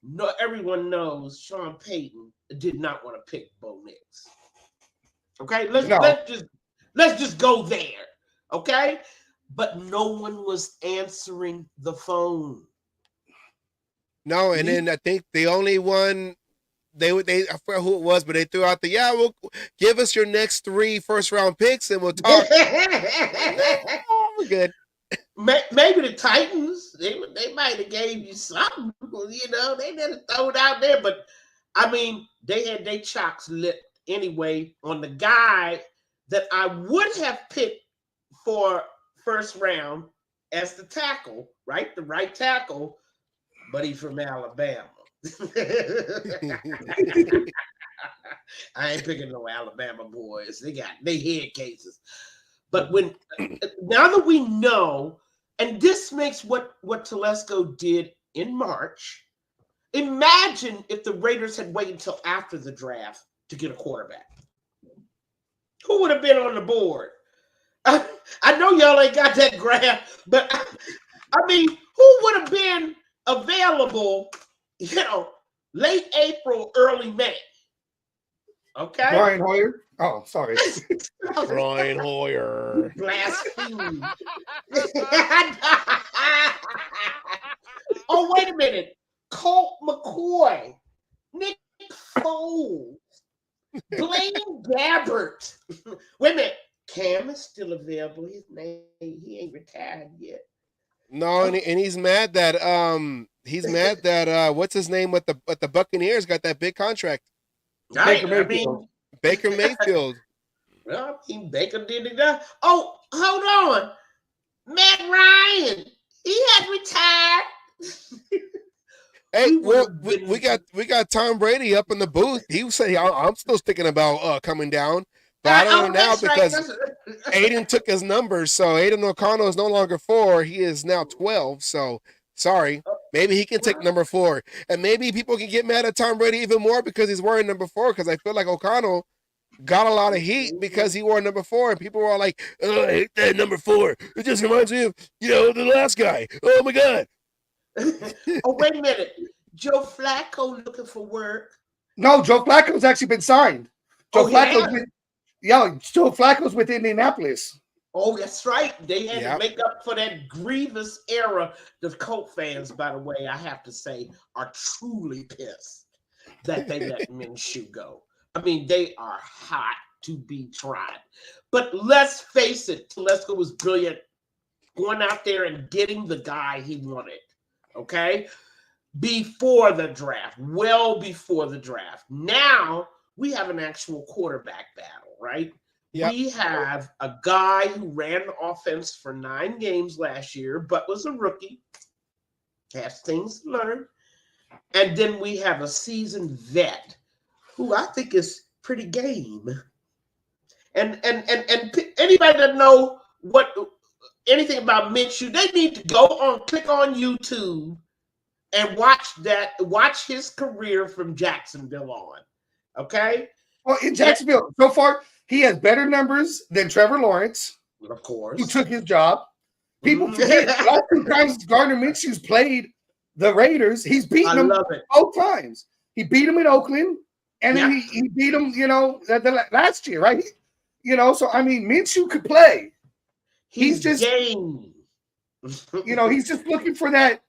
No, everyone knows Sean Payton did not want to pick Bo Nix. Okay, let's just go there. Okay, but no one was answering the phone. No, and then I think the only one I forgot who it was, but they threw out we'll give us your next 3 first-round picks and we'll talk. We're good. Maybe the Titans, they might have gave you something, they didn't throw it out there, but I mean, they had their chops lit anyway on the guy that I would have picked for first round as the tackle, right? The right tackle, but he's from Alabama. I ain't picking no Alabama boys. They head cases. But now that we know, and this makes what Telesco did in March, imagine if the Raiders had waited until after the draft to get a quarterback. Who would have been on the board? I know y'all ain't got that graph, but I mean, who would have been available, late April, early May? Okay. Brian Hoyer. Oh, sorry. Brian Hoyer. Blasphemy. Oh, wait a minute. Colt McCoy. Nick Foles. Blaine Gabbert. Wait a minute. Cam is still available. His name, he ain't retired yet. No, and he's mad that what's his name with the Buccaneers got that big contract. Baker Mayfield. Baker Mayfield. Well, I mean, Baker did it. Oh, hold on. Matt Ryan. He had retired. Hey, well, we got Tom Brady up in the booth. He was saying, I'm still thinking about coming down. But I don't know now because Aiden took his numbers. So Aiden O'Connell is no longer 4. He is now 12. So sorry. Maybe he can take number 4. And maybe people can get mad at Tom Brady even more because he's wearing number 4. Because I feel like O'Connell got a lot of heat because he wore number 4. And people were all like, oh, I hate that number 4. It just reminds me of, the last guy. Oh, my God. Oh, wait a minute. Joe Flacco looking for work. No, Joe Flacco's actually been signed. Joe Flacco's with Indianapolis. Oh, that's right. They had to make up for that grievous era. The Colt fans, by the way, I have to say, are truly pissed that they let Minshew go. I mean, they are hot to be tried. But let's face it, Telesco was brilliant going out there and getting the guy he wanted. Okay? Before the draft, well before the draft. Now we have an actual quarterback battle, right? Yep. We have a guy who ran the offense for 9 games last year, but was a rookie, has things to learn. And then we have a seasoned vet who I think is pretty game. And anybody that know anything about Minshew, they need to click on YouTube and watch his career from Jacksonville on. Okay? Well, in Jacksonville, so far, he has better numbers than Trevor Lawrence. Of course. Who took his job. People forget the last 2 times Gardner Minshew's played the Raiders, he's beaten them both times. He beat them in Oakland, and then he beat them, the last year, right? So, I mean, Minshew could play. He's just game. He's just looking for that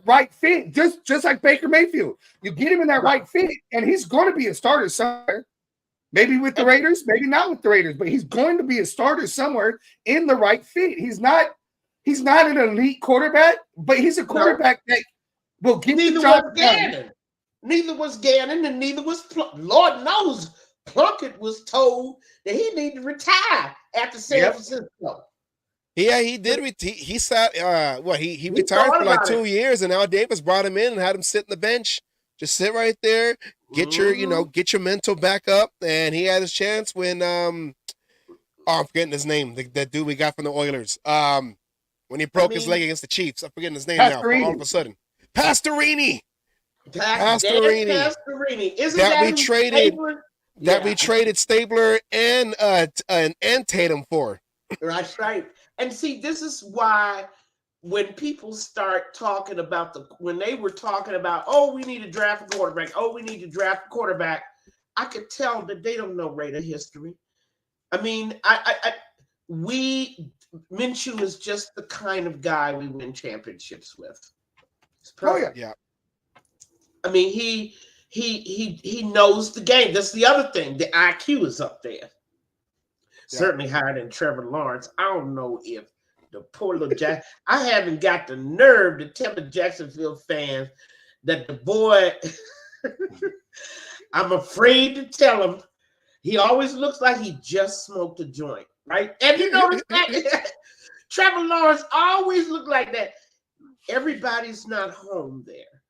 right fit, just like Baker Mayfield. You get him in that right fit, and he's going to be a starter somewhere. Maybe with the Raiders, maybe not with the Raiders, but he's going to be a starter somewhere in the right fit. He's not an elite quarterback, but he's a quarterback that will get the job done. Neither was Gannon, and neither was Lord knows Plunkett was told that he needed to retire after San Francisco. Yeah, he did. He sat. He retired for like 2 years, and now Davis brought him in and had him sit on the bench. Just sit right there, get your mental back up, and he had his chance when I'm forgetting his name. That dude we got from the Oilers. When he broke his leg against the Chiefs, I'm forgetting his name now. All of a sudden, Pastorini. Isn't that we traded? That we traded Stabler and Tatum for. That's right. And see, this is why when people start talking about when they were talking about, oh, we need to draft a quarterback. Oh, we need to draft a quarterback. I could tell that they don't know Raider history. I mean, Minshew is just the kind of guy we win championships with. Yeah. I mean, he knows the game. That's the other thing. The IQ is up there. Certainly higher than Trevor Lawrence. I don't know if the poor little Jack. I haven't got the nerve to tell the Jacksonville fans that the boy. I'm afraid to tell him. He always looks like he just smoked a joint, right? And you notice that Trevor Lawrence always looked like that. Everybody's not home there,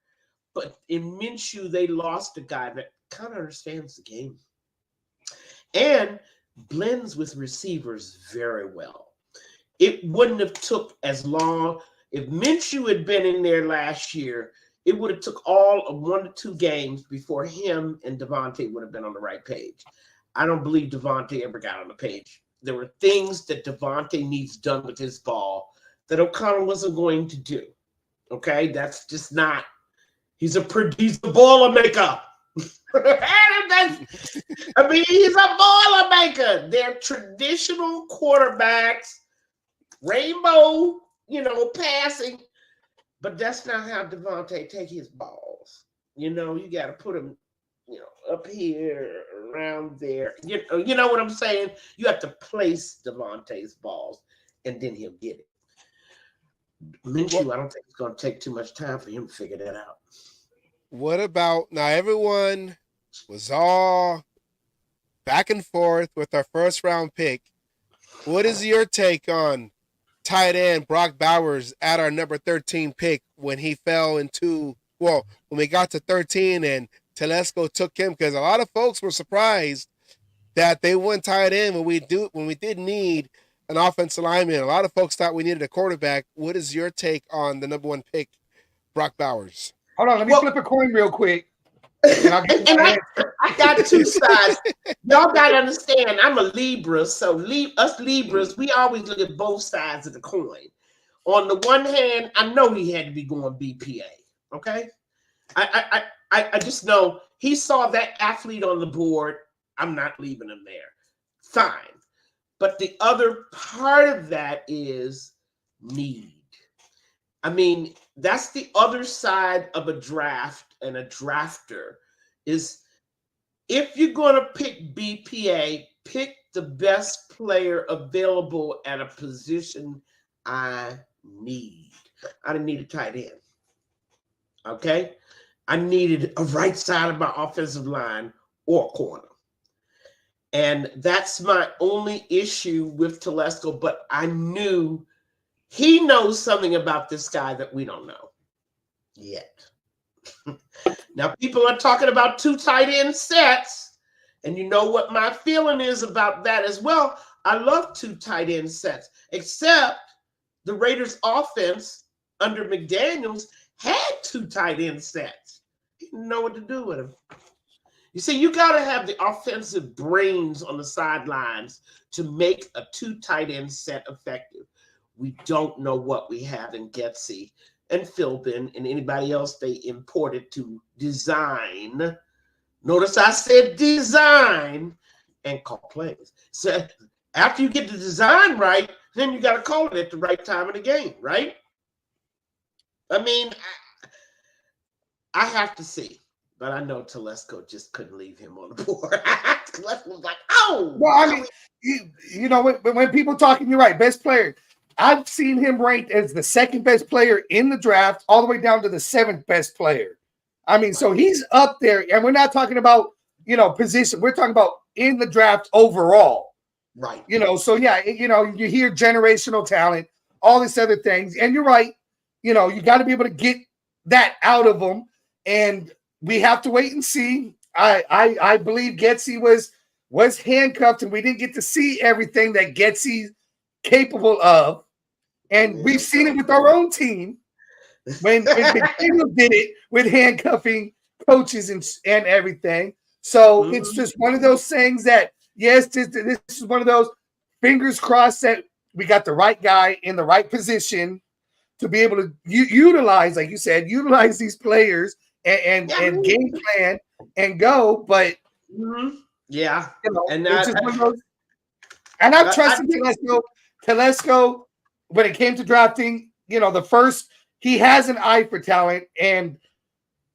but in Minshew they lost a guy that kind of understands the game and blends with receivers very well. It wouldn't have took as long if Minshew had been in there last year. It would have took all of 1 to 2 games before him and Devontae would have been on the right page. I don't believe Devontae ever got on the page. There were things that Devontae needs done with his ball that O'Connell wasn't going to do. Okay, that's just not. He's a Boilermaker. I mean, he's a Boilermaker. They're traditional quarterbacks, rainbow, passing. But that's not how Devontae take his balls. You got to put him up here, around there. You know what I'm saying? You have to place Devontae's balls, and then he'll get it. Minshew, I don't think it's going to take too much time for him to figure that out. What about now? Everyone was all back and forth with our first round pick. What is your take on tight end Brock Bowers at our number 13 pick when he fell into, when we got to 13 and Telesco took him? Because a lot of folks were surprised that they went tight end when we did need an offensive lineman. A lot of folks thought we needed a quarterback. What is your take on the number 1 pick, Brock Bowers? Hold on, let me flip a coin real quick. And I got two sides. Y'all got to understand, I'm a Libra, so us Libras, we always look at both sides of the coin. On the one hand, I know he had to be going BPA, okay? I just know he saw that athlete on the board. I'm not leaving him there. Fine. But the other part of that is need. I mean, that's the other side of a draft and a drafter is if you're going to pick BPA, pick the best player available at a position I need. I didn't need a tight end. Okay? I needed a right side of my offensive line or corner. And that's my only issue with Telesco, but I knew he knows something about this guy that we don't know yet. Now, people are talking about 2 tight end sets, and you know what my feeling is about that as well. I love 2 tight end sets, except the Raiders offense under McDaniels had 2 tight end sets. He didn't know what to do with them. You see, you got to have the offensive brains on the sidelines to make a 2 tight end set effective. We don't know what we have in Getsy and Philbin and anybody else they imported to design. Notice I said design and call plays. So after you get the design right, then you got to call it at the right time of the game, right? I mean, I have to see. But I know Telesco just couldn't leave him on the board. Telesco was like, oh. Well, I mean, you know, when people talking, you're right, best player. I've seen him ranked as the 2nd best player in the draft, all the way down to the 7th best player. I mean, so he's up there, and we're not talking about, position. We're talking about in the draft overall. Right. So yeah, you hear generational talent, all these other things, and you're right. You got to be able to get that out of them, and we have to wait and see. I believe Getsy was handcuffed, and we didn't get to see everything that Getsy's capable of. And we've seen it with our own team when McDaniel did it with handcuffing coaches and everything. So it's just one of those things that, yes, this is one of those fingers crossed that we got the right guy in the right position to be able to utilize, like you said, utilize these players and game plan and go. But yeah, and it's just one of those. And I've trusted Telesco when it came to drafting. The first, he has an eye for talent, and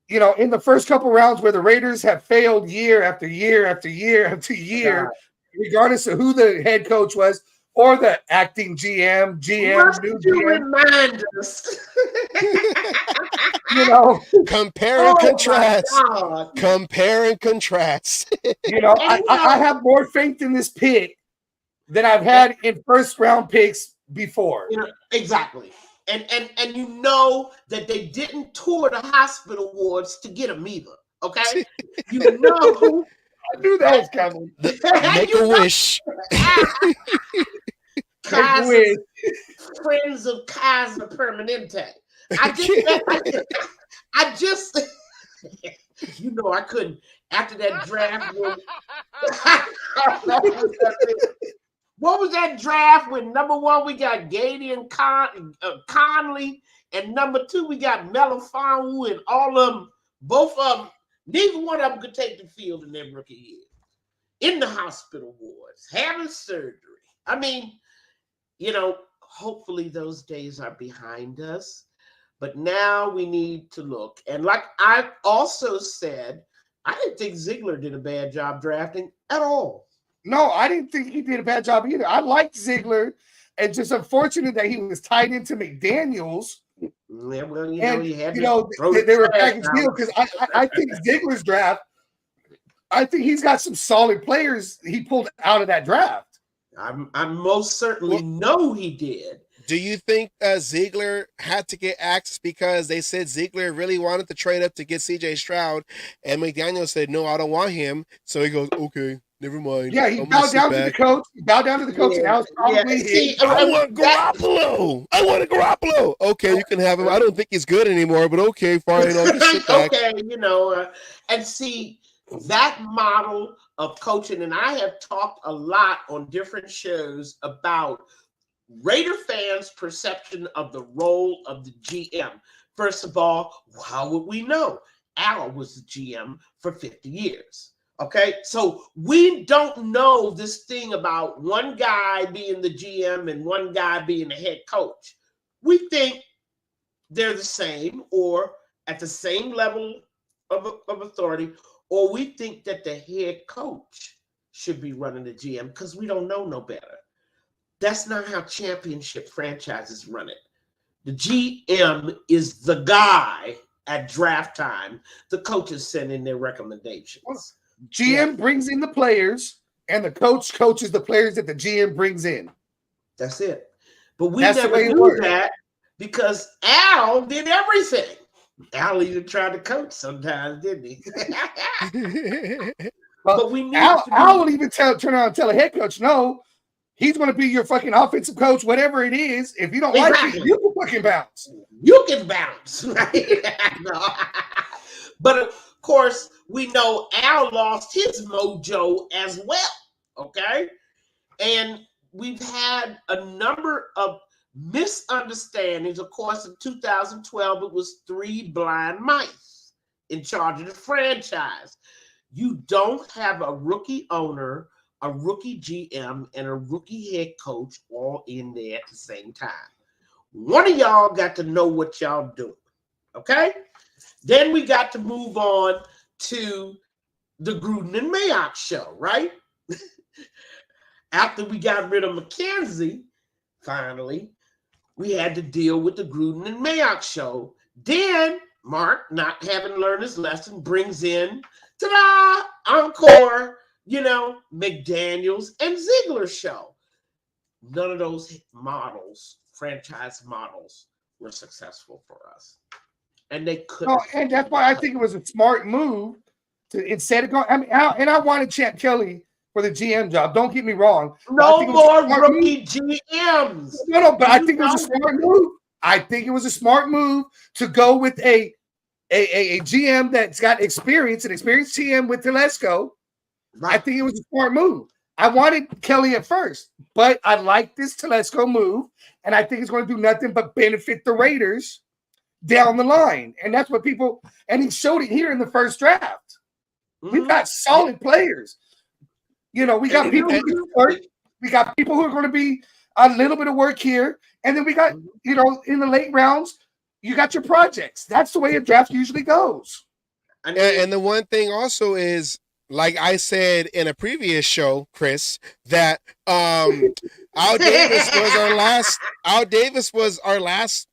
in the first couple rounds where the Raiders have failed year after year after year after year, regardless of who the head coach was or the acting GM, new GM. Remind us. Compare and contrast. Compare and contrast. I have more faith in this pick than I've had in first round picks before. Exactly. And you know that they didn't tour the hospital wards to get him either. Okay? I knew that was coming. Make a wish. Friends of Kaiser Permanente. I just I couldn't after that draft. What was that draft when number 1 we got Gady and Conley, and number 2 we got Melifonwu, and all of them, both of them, neither one of them could take the field in their rookie year. In the hospital wards, having surgery. I mean, hopefully those days are behind us. But now we need to look. And like I also said, I didn't think Ziegler did a bad job drafting at all. No, I didn't think he did a bad job either. I liked Ziegler, and just unfortunate that he was tied into McDaniels. Yeah, well, you had they to were a package deal because I think Ziegler's draft. I think he's got some solid players he pulled out of that draft. I most certainly know he did. Do you think Ziegler had to get axed because they said Ziegler really wanted to trade up to get C.J. Stroud, and McDaniel said, no, I don't want him. So he goes, okay, never mind. Yeah, he bowed down to the coach. And now it's probably I want Garoppolo. I want a Garoppolo. Okay, you can have him. I don't think he's good anymore, but okay, fine. I'll just sit back. Okay, and see that model of coaching, and I have talked a lot on different shows about Raider fans' perception of the role of the GM. First of all, how would we know? Al was the GM for 50 years. Okay, so we don't know this thing about one guy being the GM and one guy being the head coach. We think they're the same or at the same level of authority, or we think that the head coach should be running the GM because we don't know no better. That's not how championship franchises run it. The GM is the guy at draft time. The coaches send in their recommendations. GM brings in the players, and the coach coaches the players that the GM brings in. That's it. But we never knew that because Al did everything. Al even tried to coach sometimes, didn't he? But we need Al will even turn around and tell a head coach, no, he's going to be your fucking offensive coach, whatever it is. If you don't like it, you can fucking bounce. You can bounce. Right? No. But of course, we know Al lost his mojo as well. Okay. And we've had a number of misunderstandings. Of course, in 2012, it was 3 blind mice in charge of the franchise. You don't have a rookie owner, a rookie GM, and a rookie head coach all in there at the same time. One of y'all got to know what y'all doing, okay? Then we got to move on to the Gruden and Mayock show, right? After we got rid of McKenzie, finally, we had to deal with the Gruden and Mayock show. Then Mark, not having learned his lesson, brings in, ta-da, encore, McDaniels and Ziegler show. None of those models, franchise models, were successful for us. And they couldn't. And that's why I think it was a smart move to, instead of going, I wanted Champ Kelly for the GM job. Don't get me wrong. No more rookie GMs. No, but I think it was a smart move. I think it was a smart move to go with a GM that's got experience, an experienced GM with Telesco. Right. I think it was a smart move. I wanted Kelly at first, but I like this Telesco move, and I think it's going to do nothing but benefit the Raiders down the line. And that's what people, and he showed it here in the first draft. Mm-hmm. We've got solid players. We got people who do work. We got people who are going to be a little bit of work here. And then we got, in the late rounds, you got your projects. That's the way a draft usually goes. And the one thing also is, like I said in a previous show, Chris, that Al Davis was our last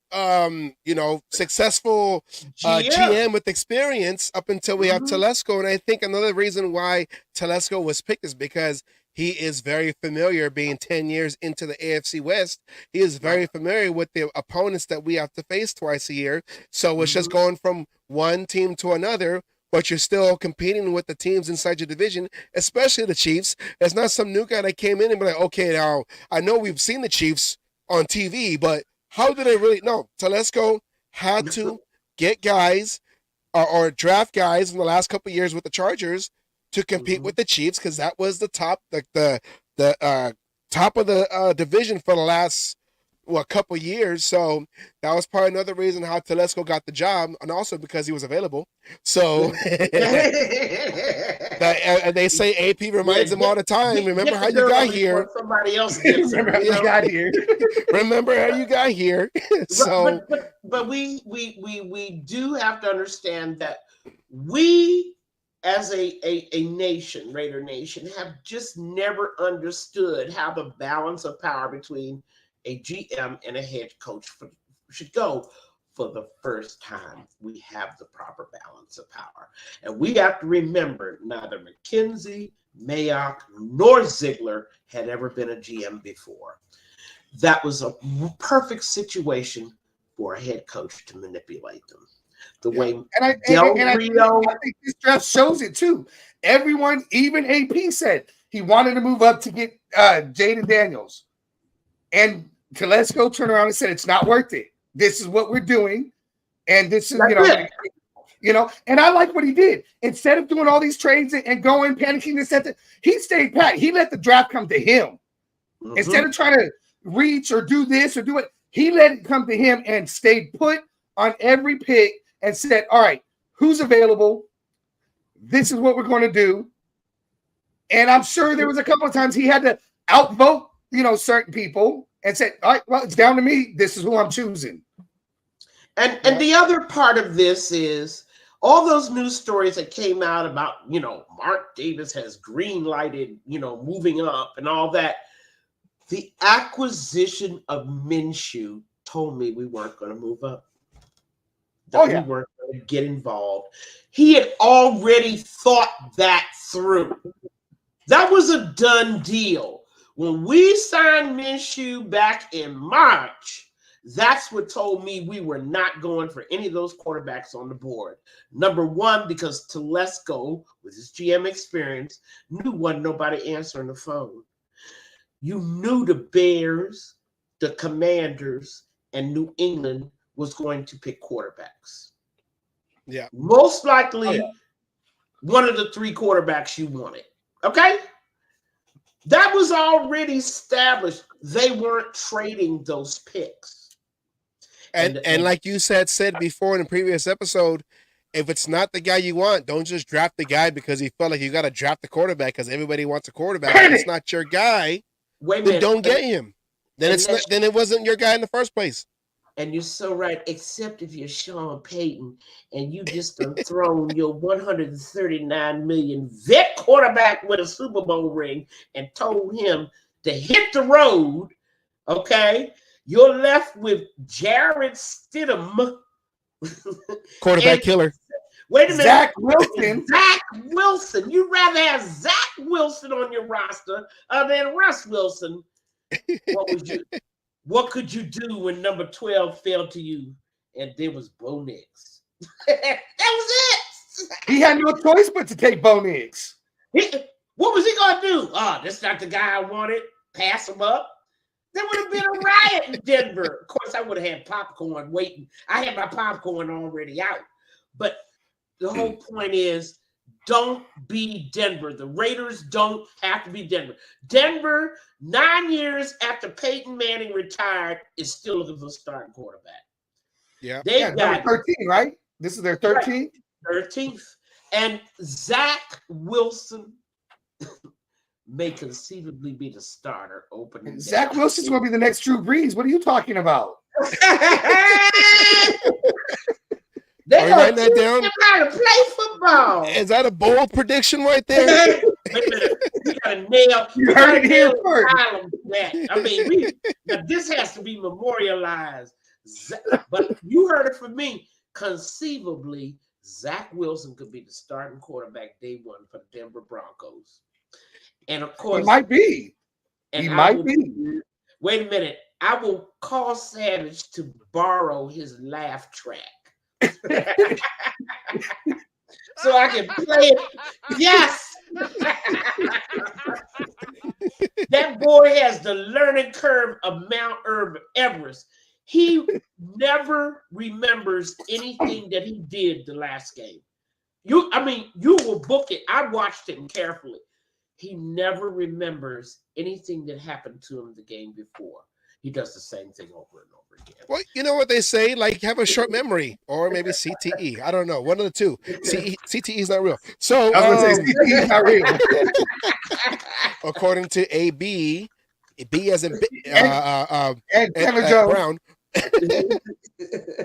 successful GM with experience up until we have Telesco. And I think another reason why Telesco was picked is because he is very familiar, being 10 years into the AFC West. He is very familiar with the opponents that we have to face twice a year. So it's just going from one team to another, but you're still competing with the teams inside your division, especially the Chiefs. It's not some new guy that came in and be like, okay, now I know we've seen the Chiefs on TV, but how did they really? No, Telesco had to get guys or draft guys in the last couple of years with the Chargers to compete with the Chiefs, because that was the top, the top of the division for the last couple of years. So that was probably another reason how Telesco got the job, and also because he was available. So they say AP reminds him all the time. Remember how you got here? Somebody else gets Remember how you got here? Remember how you got here? So, but we do have to understand that we as a nation, Raider Nation, have just never understood how the balance of power between a GM and a head coach should go. For the first time, we have the proper balance of power. And we have to remember neither McKenzie, Mayock, nor Ziegler had ever been a GM before. That was a perfect situation for a head coach to manipulate them. The way I think this draft shows it too. Everyone, even AP, said he wanted to move up to get Jaden Daniels. And Telesco turned around and said, it's not worth it. This is what we're doing. And this is, and I like what he did. Instead of doing all these trades and going, panicking, he stayed pat. He let the draft come to him. Mm-hmm. Instead of trying to reach or do this or do it, he let it come to him and stayed put on every pick and said, all right, who's available? This is what we're going to do. And I'm sure there was a couple of times he had to outvote, certain people and said, all right, well, it's down to me. This is who I'm choosing. And the other part of this is all those news stories that came out about, Mark Davis has green lighted, moving up and all that. The acquisition of Minshew told me we weren't going to move up. We weren't going to get involved. He had already thought that through. That was a done deal. When we signed Minshew back in March, that's what told me we were not going for any of those quarterbacks on the board. Number one, because Telesco, with his GM experience, knew wasn't nobody answering the phone. You knew the Bears, the Commanders, and New England was going to pick quarterbacks. Yeah. Most likely one of the three quarterbacks you wanted. Okay? That was already established. They weren't trading those picks. And like you said before in the previous episode, if it's not the guy you want, don't just draft the guy because you felt like you got to draft the quarterback because everybody wants a quarterback. If it's not your guy, then don't get him. Then then it wasn't your guy in the first place. And you're so right, except if you're Sean Payton and you just thrown your $139 million vet quarterback with a Super Bowl ring and told him to hit the road, okay? You're left with Jared Stidham. Quarterback killer. Wait a minute. Zach Wilson. Zach Wilson. You'd rather have Zach Wilson on your roster than Russ Wilson. What could you do when number 12 fell to you and there was Bo Nix? That was it. He had no choice but to take Bo Nix. What was he going to do? That's not the guy I wanted. Pass him up. There would have been a riot in Denver. Of course, I would have had popcorn waiting. I had my popcorn already out. But the whole point is, don't be Denver. The Raiders don't have to be Denver. Denver, 9 years after Peyton Manning retired, is still looking for a starting quarterback. Yeah. They've got 13, right? This is their 13th? Right. 13th. And Zach Wilson may conceivably be the starter opening. Zach Wilson's going to be the next Drew Brees. What are you talking about? Are you writing that down? How to play football. Is that a bold prediction right there? Wait a minute. We got to nail. You heard it here first. I mean, this has to be memorialized. But you heard it from me. Conceivably, Zach Wilson could be the starting quarterback day one for the Denver Broncos. And of course, he might be. Wait a minute. I will call Savage to borrow his laugh track. So I can play it. Yes. That boy has the learning curve of Mount Everest. He never remembers anything that he did the last game. You will book it. I watched it carefully. He never remembers anything that happened to him the game before. He does the same thing over and over again. Well, you know what they say, like have a short memory or maybe CTE. I don't know. One of the two. CTE is not real. So I was going to say CTE is not real. According to AB, B as in and Chandler Jones. Brown.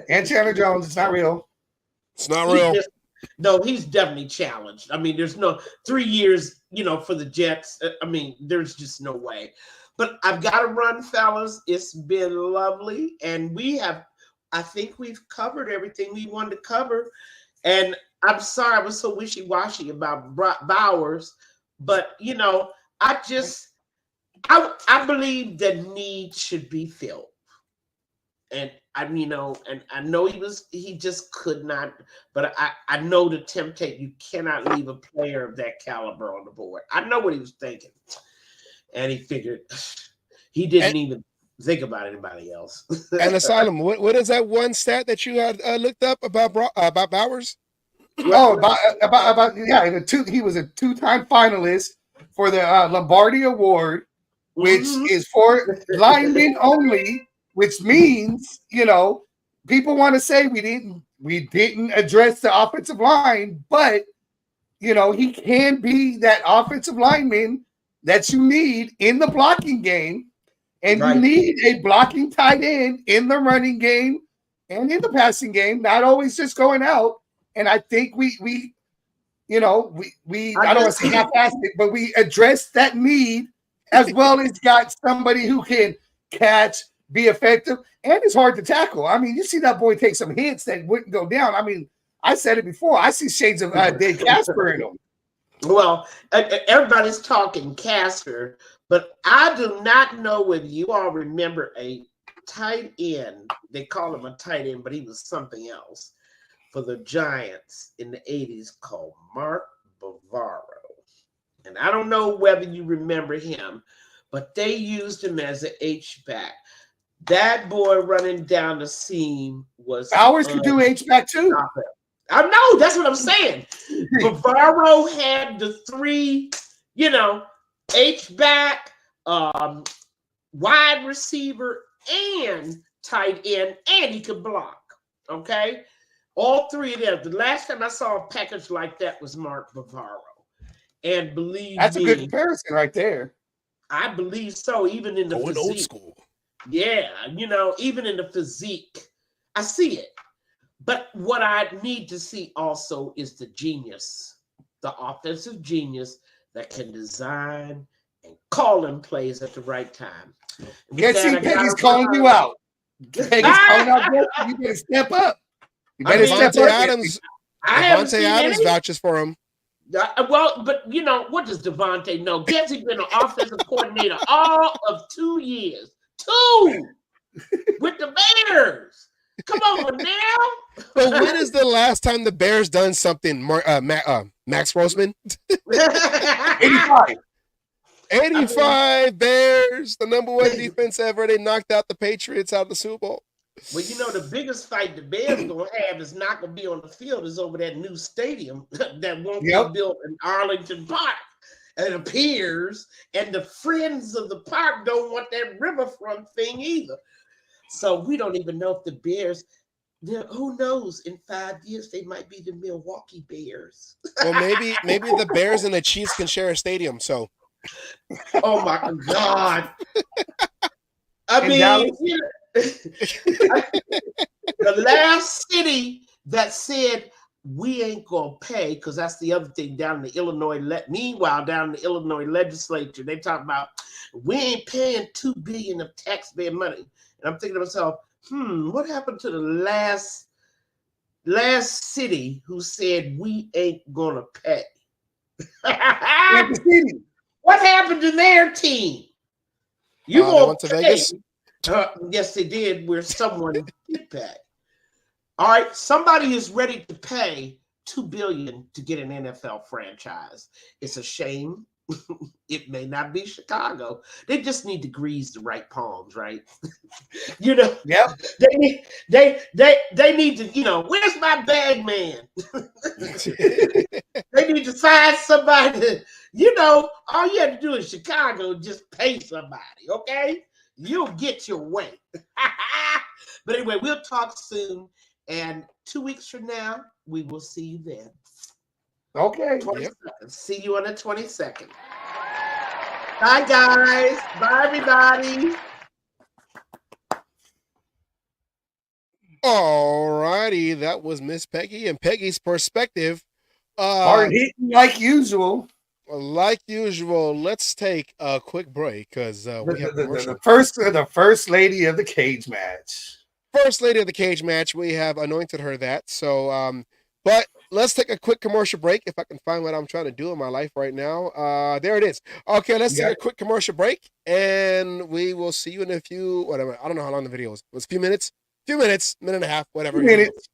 And Chandler Jones, it's not real. It's not real. No, he's definitely challenged. I mean, there's no 3 years, for the Jets. I mean, there's just no way. But I've got to run, fellas. It's been lovely. And I think we've covered everything we wanted to cover. And I'm sorry I was so wishy-washy about Bowers. But, I believe that need should be filled. And I know he just could not, but I know the temptation, you cannot leave a player of that caliber on the board. I know what he was thinking. And he figured he didn't even think about anybody else. And Asylum, what is that one stat that you had looked up about Bowers? Oh, he was a 2-time finalist for the Lombardi Award, which is for linemen only, which means, people want to say we didn't address the offensive line, but he can be that offensive lineman that you need in the blocking game, and you need a blocking tight end in the running game and in the passing game, not always just going out. And I think we I don't want to say half-assed it, but we addressed that need, as well as got somebody who can catch, be effective, and it's hard to tackle. I mean, you see that boy take some hits that wouldn't go down. I mean, I said it before. I see shades of Dave Casper in him. Well, everybody's talking Casper, but I do not know whether you all remember a tight end. They call him a tight end, but he was something else for the Giants in the 80s called Mark Bavaro. And I don't know whether you remember him, but they used him as an H-back. That boy running down the seam was Bowers could do H-back too. I know, that's what I'm saying. Bavaro had the 3, H-back, wide receiver, and tight end, and he could block. Okay? All 3 of them. The last time I saw a package like that was Mark Bavaro. And believe that's me, a good comparison right there. I believe so, even in the physique. Old school. Yeah, even in the physique. I see it. But what I need to see also is the genius, the offensive genius that can design and call in plays at the right time. Peggy's calling you out. Peggy's calling out. You better step up. You better step up. Devontae Adams vouches for him. Well, but what does Devontae know? Getsy been an offensive coordinator all of 2 years. 2 with the Bears. Come on now. But when is the last time the Bears done something? Max Grossman. 85. 85 Bears, the #1 defense ever. They knocked out the Patriots out of the Super Bowl. Well, the biggest fight the Bears gonna have is not gonna be on the field. Is over that new stadium that won't be built in Arlington Park. It appears, and the friends of the park don't want that riverfront thing either. So we don't even know if the Bears. Who knows? In 5 years, they might be the Milwaukee Bears. Well, maybe the Bears and the Chiefs can share a stadium. So. Oh my God! I mean, the last city that said we ain't gonna pay, because that's the other thing down in the Illinois. Meanwhile, down in the Illinois legislature, they talk about we ain't paying $2 billion of taxpayer money. And I'm thinking to myself, what happened to the last city who said we ain't gonna pay? What happened to their team? You won't to Vegas? Yes, they did. Where someone did pay. All right, somebody is ready to pay $2 billion to get an NFL franchise. It's a shame. It may not be Chicago. They just need to grease the right palms, right? Yep. They need to, where's my bag man? They need to find somebody. All you have to do in Chicago is just pay somebody, okay? You'll get your way. But anyway, we'll talk soon. And 2 weeks from now, we will see you then. Okay. Yep. See you on the 22nd. Bye, guys. Bye, everybody. Alrighty, that was Miss Peggy and Peggy's perspective. Hard hitting like usual. Like usual, let's take a quick break because we have the first lady of the cage match. First lady of the cage match, we have anointed her that. So, but let's take a quick commercial break. If I can find what I'm trying to do in my life right now. There it is. Okay, let's take a quick commercial break, and we will see you in a few, whatever. I don't know how long the video is. It was a few minutes, minute and a half, whatever. Minutes.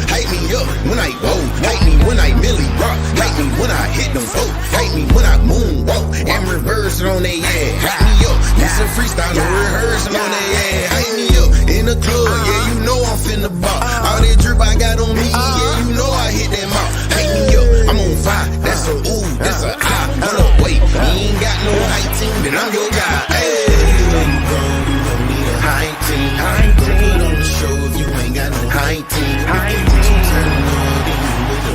Hype me up when I roll, hype me when I Millie rock, hype me when I hit them folk, hype me when I moonwalk and reverse it on they ass. Hype me up, this a freestyle, no rehearsing on they ass. Hype me up in the club, yeah, you know I'm finna ball. All that drip I got on me, yeah, you know I hit that mouth. Hype me up, I'm on fire, that's a ooh, that's a ah. Hold up, wait, you ain't got no hype team, then I'm your guy. Hey, you don't need a hype team. Don't put on the show if you ain't got no hype team.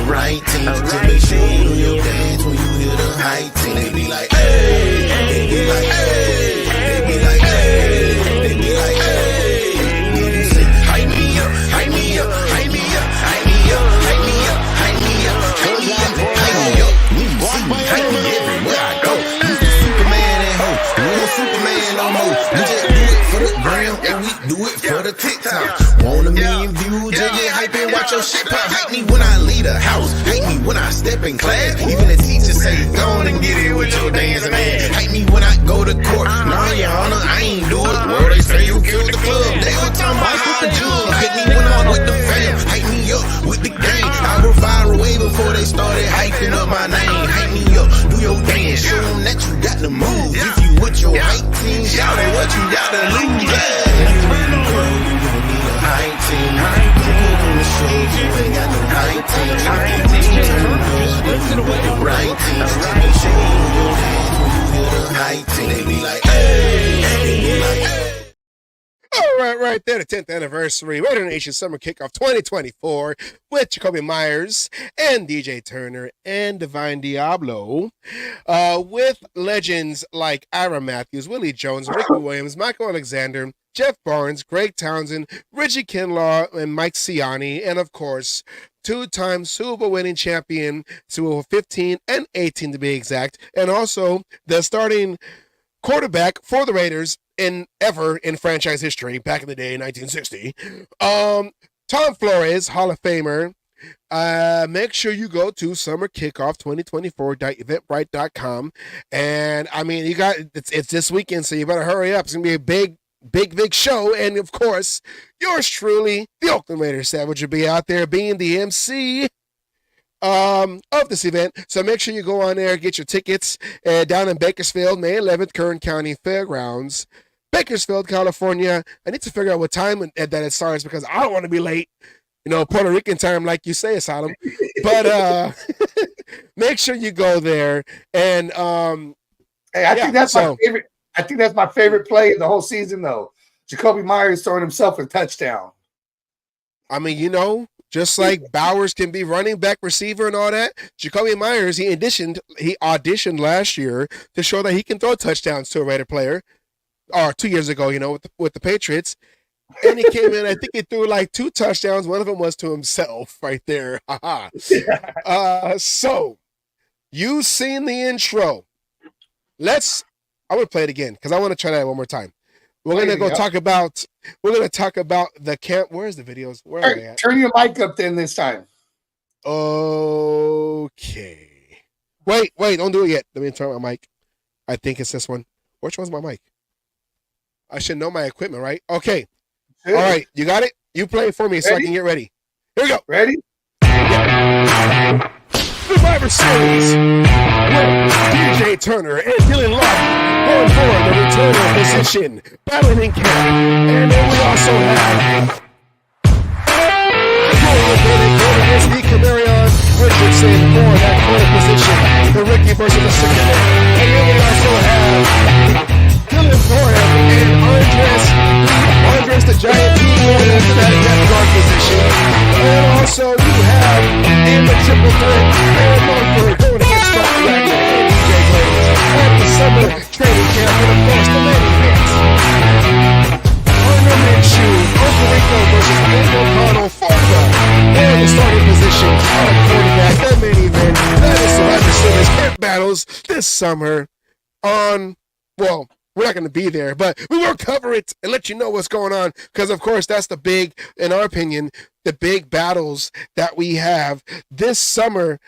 Right team, to make sure you do your dance when you hear the high team. They be like, hey, they be like, hey, they be like, hey, they be like, hey. You say, hype me up, hype me up, hype me up, hype me up, hype me up, hype me up, hype me up, hype me up. When you see me, hype me everywhere I go. You the Superman at home, you no Superman no more. We just do it for the gram and we do it for the TikTok. Want a million views, just get hype and watch your shit pop. Hype me when I leave the house, hype me when I step in class. Even the teacher say, go on and get it with your dancing ass. Hype me when I go to court, nah, your honor, I ain't do it. Well, they say you killed the club, they gon' tell my how I do it. Hype me when I'm with the fam, hype me up with the gang. I was far away before they started hyping up my name. Hype me up, do your dance, show them that you got the move. If you with your hype team, shout out what you got to lose. Hype team, put on the show, you ain't got no hype team. Turn the right team, make sure you do your dance when you hear the hype team. They be like, hey, they be like, hey. All right there, the 10th anniversary Raider Nation Summer Kickoff 2024 with Jacoby Myers and DJ Turner and Divine Diablo, with legends like Ira Matthews, Willie Jones, Ricky Williams, Michael Alexander, Jeff Barnes, Greg Townsend, Richie Kinlaw, and Mike Ciani, and of course, two-time Super Bowl winning champion, Super Bowl 15 and 18 to be exact, and also the starting quarterback for the Raiders ever in franchise history back in the day in 1960. Tom Flores, Hall of Famer. Make sure you go to summerkickoff2024.eventbrite.com. And I mean, it's this weekend, so you better hurry up. It's gonna be a big show. And of course, yours truly, the Oakland Raiders Savage, will be out there being the MC of this event. So make sure you go on there, get your tickets down in Bakersfield, May 11th, Kern County Fairgrounds, Bakersfield, California. I need to figure out what time that it starts because I don't want to be late. You know, Puerto Rican time, like you say, Asylum. But make sure you go there. And hey, I think that's my favorite. I think that's my favorite play of the whole season, though. Jacoby Myers throwing himself a touchdown. I mean, you know, just like Bowers can be running back, receiver, and all that, Jacoby Myers, he auditioned last year to show that he can throw touchdowns to a Raider player, or 2 years ago, you know, with the Patriots. And he came in, I think he threw like 2 touchdowns. One of them was to himself right there. So, you've seen the intro. I'm going to play it again because I want to try that one more time. We're going to talk about the camp. Where's the videos? Where are they at? Turn your mic up then this time. Okay. Wait, don't do it yet. Let me turn my mic. I think it's this one. Which one's my mic? I should know my equipment, right? Okay. All right, you got it? You play it for me so I can get ready. Here we go. Ready? Survivor Series with DJ Turner and Dylan Locke going for the return of position, battling in camp. And then we also have Camarion Richardson for that corner position, the Ricky versus the second. And then we also have Dylan Thorne and Andres the Giant Two battles this summer on, well, we're not going to be there, but we will cover it and let you know what's going on because, of course, that's the big, in our opinion, the big battles that we have this summer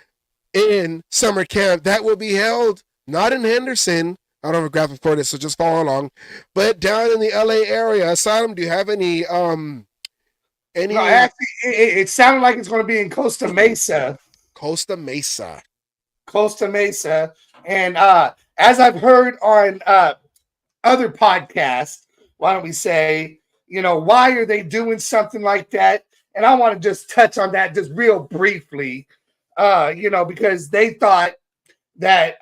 in summer camp that will be held not in Henderson. I don't have a graphic for this, so just follow along. But down in the LA area, Asylum, do you have any? No, actually, it sounded like it's going to be in Costa Mesa. Costa Mesa. And as I've heard on other podcasts, why don't we say, why are they doing something like that? And I want to just touch on that just real briefly, because they thought that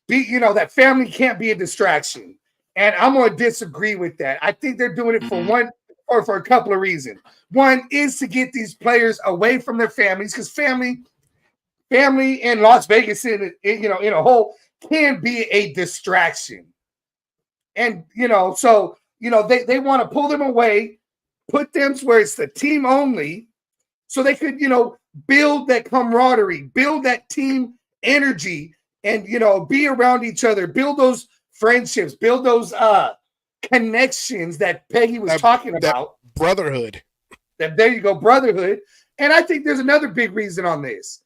that family can't be a distraction. And I'm going to disagree with that. I think they're doing it for one or for a couple of reasons. One is to get these players away from their families because family in Las Vegas in a whole can be a distraction. And, so, they want to pull them away, put them where it's the team only so they could, build that camaraderie, build that team energy and, be around each other, build those friendships, build those connections that Peggy was talking about. Brotherhood. There you go, brotherhood. And I think there's another big reason on this.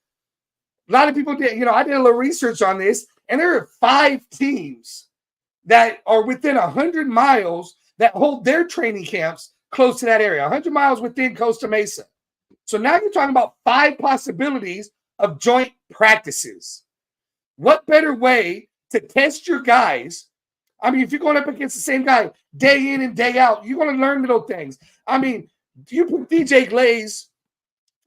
A lot of people did, I did a little research on this, and there are 5 teams that are within 100 miles that hold their training camps close to that area, 100 miles within Costa Mesa. So now you're talking about 5 possibilities of joint practices. What better way to test your guys? I mean, if you're going up against the same guy day in and day out, you're going to learn little things. I mean, you put DJ Glaze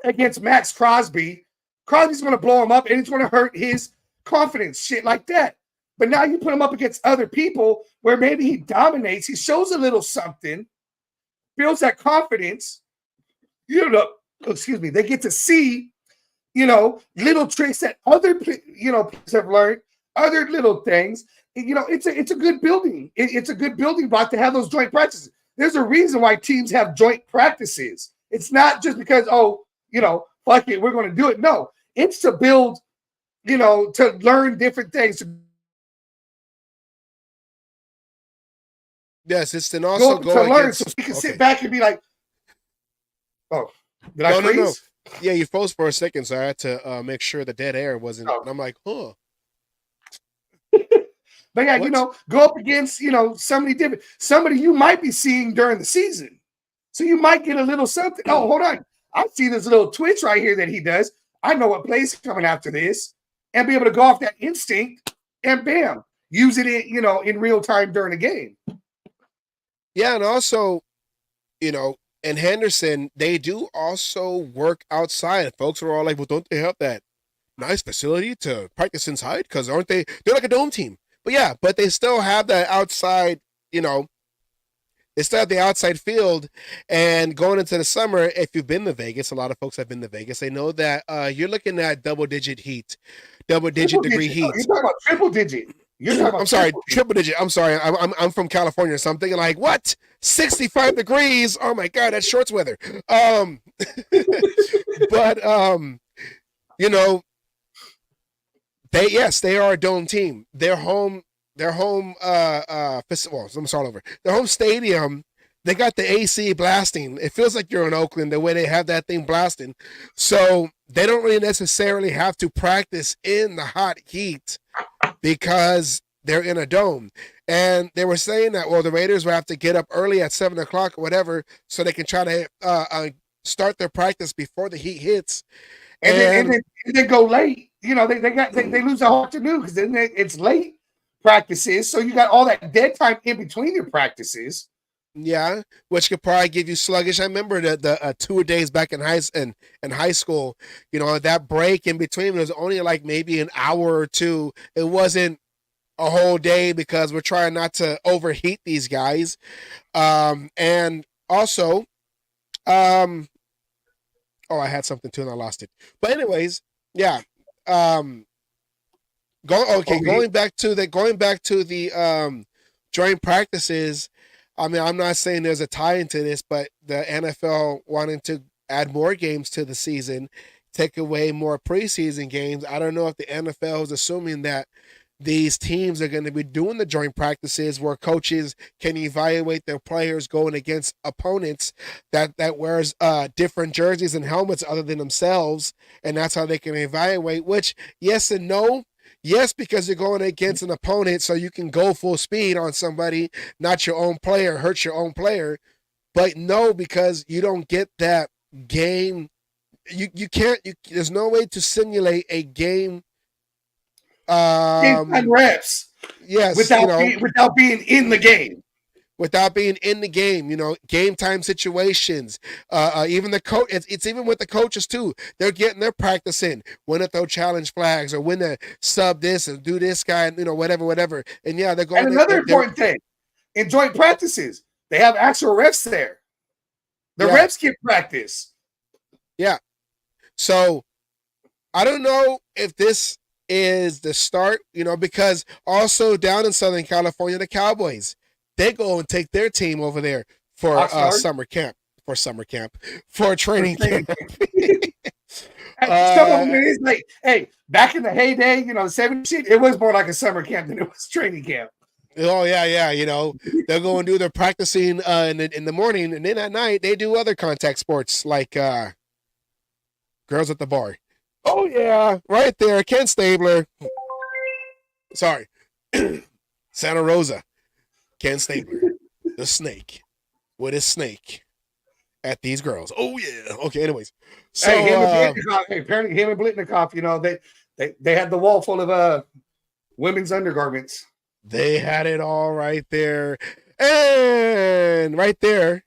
against Max Crosby, Crosby's going to blow him up and it's going to hurt his confidence, shit like that. But now you put him up against other people where maybe he dominates, he shows a little something, builds that confidence, they get to see, little tricks that other, players have learned, other little things. It's a good building. It's a good building block to have those joint practices. There's a reason why teams have joint practices. It's not just because, fuck it, we're going to do it. No, it's to build, to learn different things. Yes, it's to also go to learn against, so you can sit back and be like, oh, did I freeze? No. Yeah, you froze for a second, so I had to make sure the dead air wasn't. Oh. And I'm like, huh. But yeah, go up against, somebody you might be seeing during the season. So you might get a little something. Oh, hold on. I see this little twitch right here that he does. I know what play's coming after this and be able to go off that instinct and bam, use it in real time during the game. Yeah, and also, in Henderson, they do also work outside. Folks are all like, well, don't they have that nice facility to practice inside? Because aren't they? They're like a dome team. But yeah, but they still have that outside, they still have the outside field. And going into the summer, if you've been to Vegas, a lot of folks have been to Vegas, they know that you're looking at double-digit degree heat. You're talking about triple digit. I'm sorry, triple digit. I'm sorry. I'm from California, so I'm thinking like, what? 65 degrees? Oh my God, that's shorts weather. But they are a dome team. Their home stadium, they got the AC blasting. It feels like you're in Oakland the way they have that thing blasting. So they don't really necessarily have to practice in the hot heat because they're in a dome. And they were saying that, the Raiders will have to get up early at 7 o'clock or whatever so they can try to start their practice before the heat hits. And then they go late. They lose the whole afternoon because then it's late practices. So you got all that dead time in between your practices. Yeah, which could probably give you sluggish. I remember the 2 days back in high school. That break in between was only like maybe an hour or two. It wasn't a whole day because we're trying not to overheat these guys. And also, I had something too and I lost it. But anyways, yeah. Going back to the joint practices. I mean, I'm not saying there's a tie into this, but the NFL wanting to add more games to the season take away more preseason games. I don't know if the NFL is assuming that these teams are going to be doing the joint practices where coaches can evaluate their players going against opponents that wears different jerseys and helmets other than themselves, and that's how they can evaluate. Which, yes and no. Yes, because you're going against an opponent, so you can go full speed on somebody, not your own player, hurt your own player. But no, because you don't get that game. You can't. There's no way to simulate a game. Game time reps. Yes, without being in the game. Without being in the game, game time situations. Even the coach, it's even with the coaches too. They're getting their practice in when to throw challenge flags or when to sub this and do this guy, and whatever. And yeah, they're going. And another important thing in joint practices, they have actual refs there. The refs get practice. Yeah. So I don't know if this is the start, because also down in Southern California, the Cowboys, they go and take their team over there for summer camp, for training camp. Some of them is like, hey, back in the heyday, the 70s, it was more like a summer camp than it was training camp. Oh yeah. They'll go and do their practicing in the morning, and then at night they do other contact sports like girls at the bar. Oh yeah, right there, Ken Stabler. Sorry, Santa Rosa. Ken Stabler, the snake, with his snake at these girls. Oh yeah. Okay. Anyways, so apparently him and Blitnikoff, they had the wall full of women's undergarments. They had it all right there, and right there,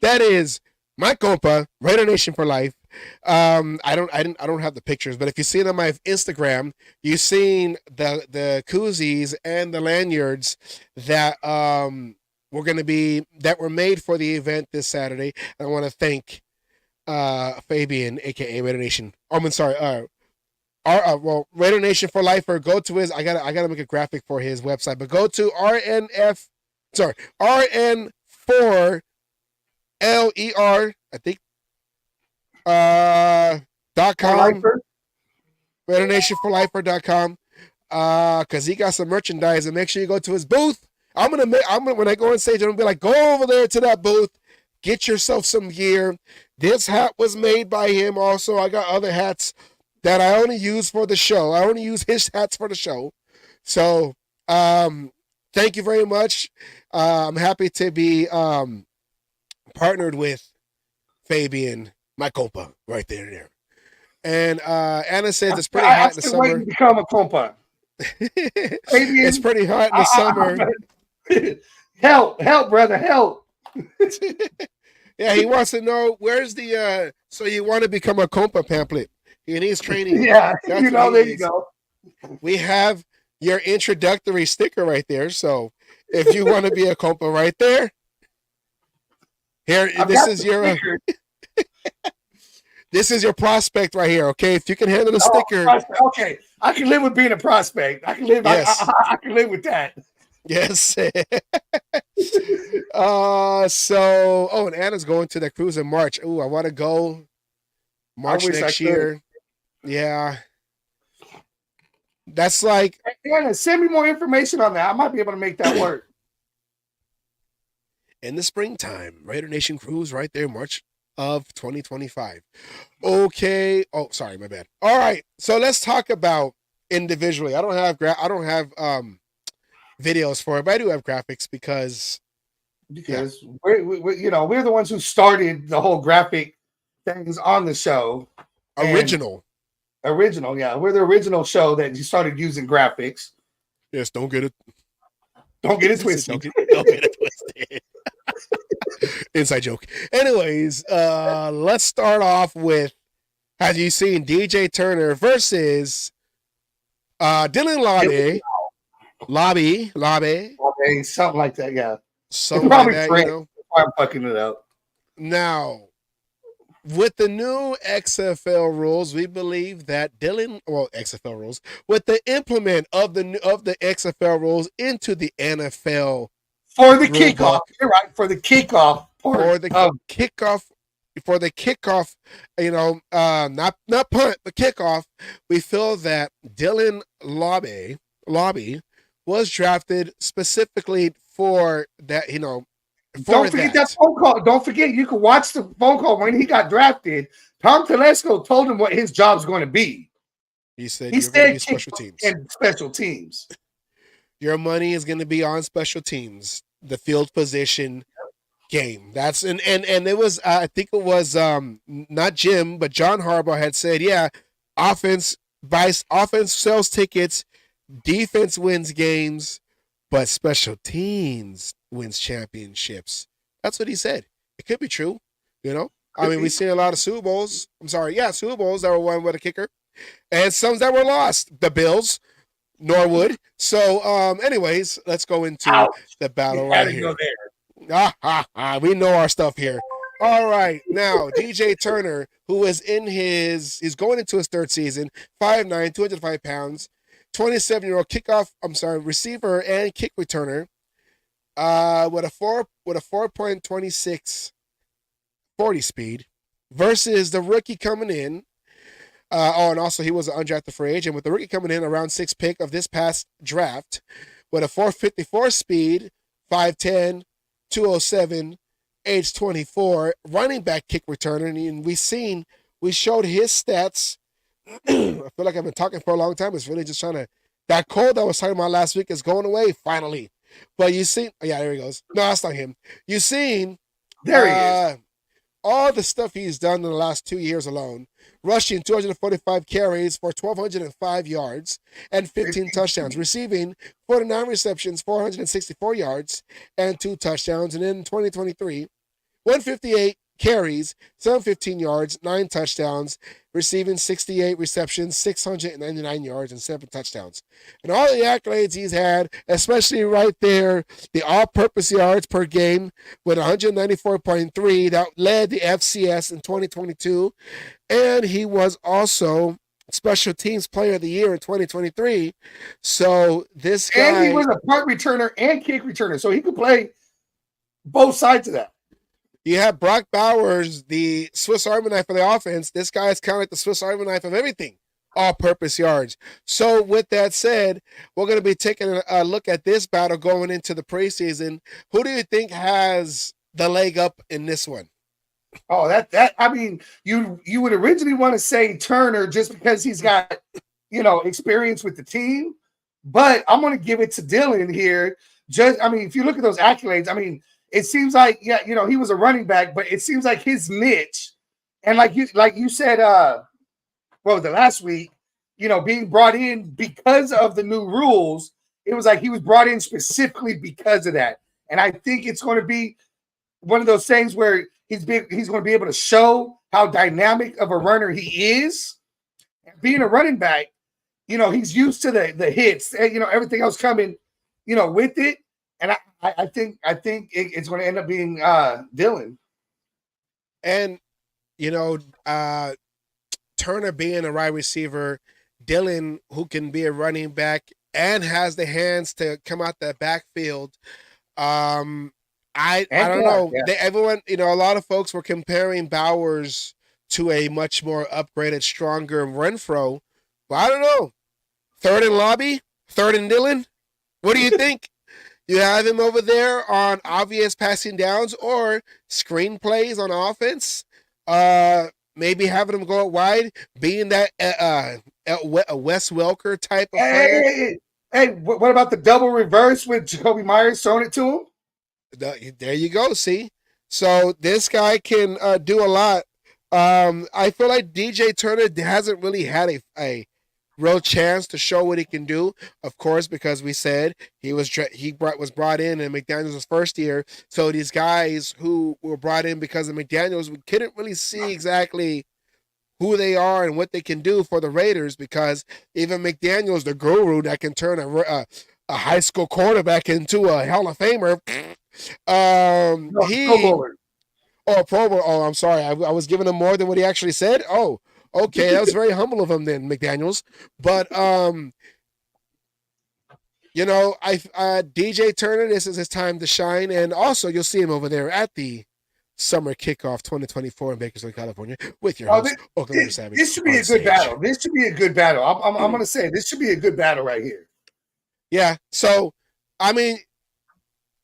that is my compa, Raider Nation for life. I don't have the pictures, but if you see it on my Instagram, you've seen the koozies and the lanyards that were made for the event this Saturday. And I want to thank Fabian, aka Raider Nation. Raider Nation for life. Or go to his. I gotta make a graphic for his website, but go to RN4LER. I think. .com, RaiderNationForLifer.com, because he got some merchandise, and make sure you go to his booth. I'm gonna when I go on stage, I'm gonna be like, go over there to that booth, get yourself some gear. This hat was made by him. Also, I got other hats that I only use for the show. I only use his hats for the show. So, thank you very much. I'm happy to be partnered with Fabian, my compa, right there. And Anna says it's pretty hot in the summer. To become a compa. It's pretty hot in the summer. Help, brother, help. Yeah, he wants to know where's the so you want to become a compa pamphlet. He needs training. Yeah, there you go. We have your introductory sticker right there. So if you want to be a compa right there, here, this is your this is your prospect right here. Okay, if you can handle the sticker, okay, I can live with being a prospect. I can live. Yes. I can live with that. Yes. And Anna's going to the cruise in March. Ooh, I want to go March next year. Yeah. That's like, Anna, send me more information on that. I might be able to make that work. In the springtime, Raider Nation cruise right there, March of 2025. Okay. Oh, sorry, my bad. All right. So let's talk about individually. I don't have videos for it, but I do have graphics because we're the ones who started the whole graphic things on the show. Original, yeah. We're the original show that you started using graphics. Yes, don't get it twisted. Don't get it twisted. Inside joke. Anyways, let's start off with, have you seen DJ Turner versus Dylan Lobby, something like that, yeah. Something like that, I'm fucking it up. Now, with the new XFL rules, we believe that XFL rules, with the implement of the XFL rules into the NFL for the kickoff. You're right, for the kickoff. For the kickoff for the kickoff, not punt, but kickoff, we feel that Dylan Lobby was drafted specifically for that, Don't forget that phone call. Don't forget, you can watch the phone call when he got drafted. Tom Telesco told him what his job's going to be. He said you're going to be special teams. And special teams. Your money is going to be on special teams, the field position game. That's and it was I think it was not Jim, but John Harbaugh had said, yeah, offense sells tickets, defense wins games, but special teams wins championships. That's what he said. It could be true, I mean, we've seen a lot of Super Bowls. Super Bowls that were won with a kicker, and some that were lost. The Bills, Norwood. So, anyways, let's go into the battle right here. We know our stuff here. All right, now DJ Turner, who is he's going into his third season, 5'9", 205 pounds, 27-year-old receiver and kick returner, with a 4.26 40 speed versus the rookie coming in. And also he was an undrafted free agent, with the rookie coming in around 6 pick of this past draft with a 4.54 speed, 5'10", 207, age 24, running back kick returner. And we showed his stats. I feel like I've been talking for a long time. It's really just that cold I was talking about last week is going away finally. But you see, there he goes. No, that's not him. You seen there he is. All the stuff he's done in the last 2 years alone, rushing 245 carries for 1,205 yards and 15 touchdowns, receiving 49 receptions, 464 yards, and 2 touchdowns. And in 2023, 158 carries, 715 yards, 9 touchdowns, receiving 68 receptions, 699 yards, and 7 touchdowns. And all the accolades he's had, especially right there, the all-purpose yards per game with 194.3 that led the FCS in 2022. And he was also Special Teams Player of the Year in 2023. So this guy... And he was a punt returner and kick returner, so he could play both sides of that. You have Brock Bowers, the Swiss Army knife of the offense. This guy is kind of like the Swiss Army knife of everything, all-purpose yards. So with that said, we're going to be taking a look at this battle going into the preseason. Who do you think has the leg up in this one? Oh, I mean, you would originally want to say Turner just because he's got, experience with the team, but I'm going to give it to Dylan here. If you look at those accolades, it seems like, he was a running back, but it seems like his niche, and like you said, the last week, being brought in because of the new rules, it was like he was brought in specifically because of that. And I think it's going to be one of those things where he's going to be able to show how dynamic of a runner he is. Being a running back, he's used to the hits, and, everything else coming, with it. And I think it's going to end up being Dylan. And, Turner being a wide receiver, Dylan, who can be a running back and has the hands to come out that backfield. I don't know. Yeah. Everyone, a lot of folks were comparing Bowers to a much more upgraded, stronger Renfro. Well, I don't know. Third and Lobby, third and Dylan. What do you think? You have him over there on obvious passing downs or screen plays on offense. Maybe having him go out wide, being that a Wes Welker type of player. Hey, what about the double reverse with Jacoby Myers throwing it to him? There you go. See, so this guy can do a lot. I feel like DJ Turner hasn't really had a real chance to show what he can do, of course, because we said he was brought in McDaniels' first year. So these guys who were brought in because of McDaniels, we couldn't really see exactly who they are and what they can do for the Raiders, because even McDaniels, the guru that can turn a high school quarterback into a Hall of Famer, Pro Bowl. Oh, I'm sorry, I was giving him more than what he actually said. Oh. Okay, that was very humble of him then, McDaniels. But DJ Turner, this is his time to shine, and also you'll see him over there at the Summer Kickoff 2024 in Bakersfield, California, with your Oh, host, Oklahoma Savage. this should be on a good stage. battle. This should be a good battle. I'm going to say this should be a good battle right here. Yeah. So, I mean,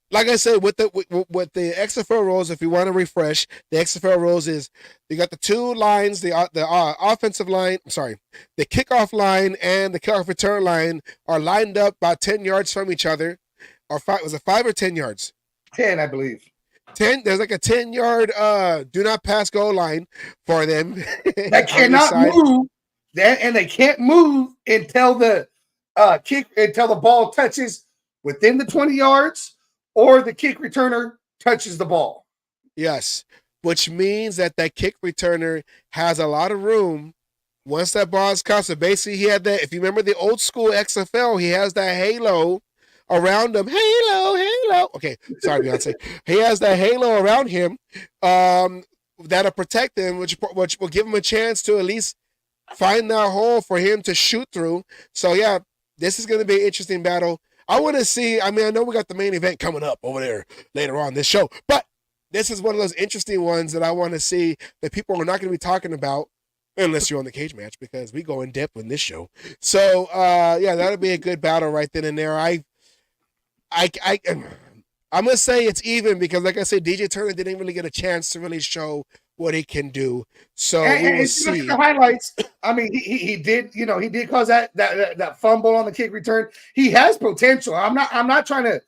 like I said, with the XFL rules, if you want to refresh, the XFL rules is you got the two lines, the offensive line, the kickoff line and the kickoff return line are lined up about 10 yards from each other. Or was it 5 or 10 yards? 10, I believe. 10. There's like a 10-yard do not pass goal line for them. That cannot move. And they can't move until the until the ball touches within the 20 yards or the kick returner touches the ball. Yes, which means that kick returner has a lot of room once that ball is caught. So basically, he had that. If you remember the old school XFL, he has that halo around him. Halo. Okay, sorry, Beyonce. He has that halo around him that'll protect him, which will give him a chance to at least find that hole for him to shoot through. So yeah, this is going to be an interesting battle. I want to see. I mean, I know we got the main event coming up over there later on this show, but this is one of those interesting ones that I want to see that people are not going to be talking about unless you're on the cage match, because we go in depth in this show. So yeah, that'll be a good battle right then and there. I'm gonna say it's even because, like I said, DJ Turner didn't really get a chance to really show what he can do. So we will see. Look at the highlights. I mean, he did, he did cause that fumble on the kick return. He has potential. I'm not trying to,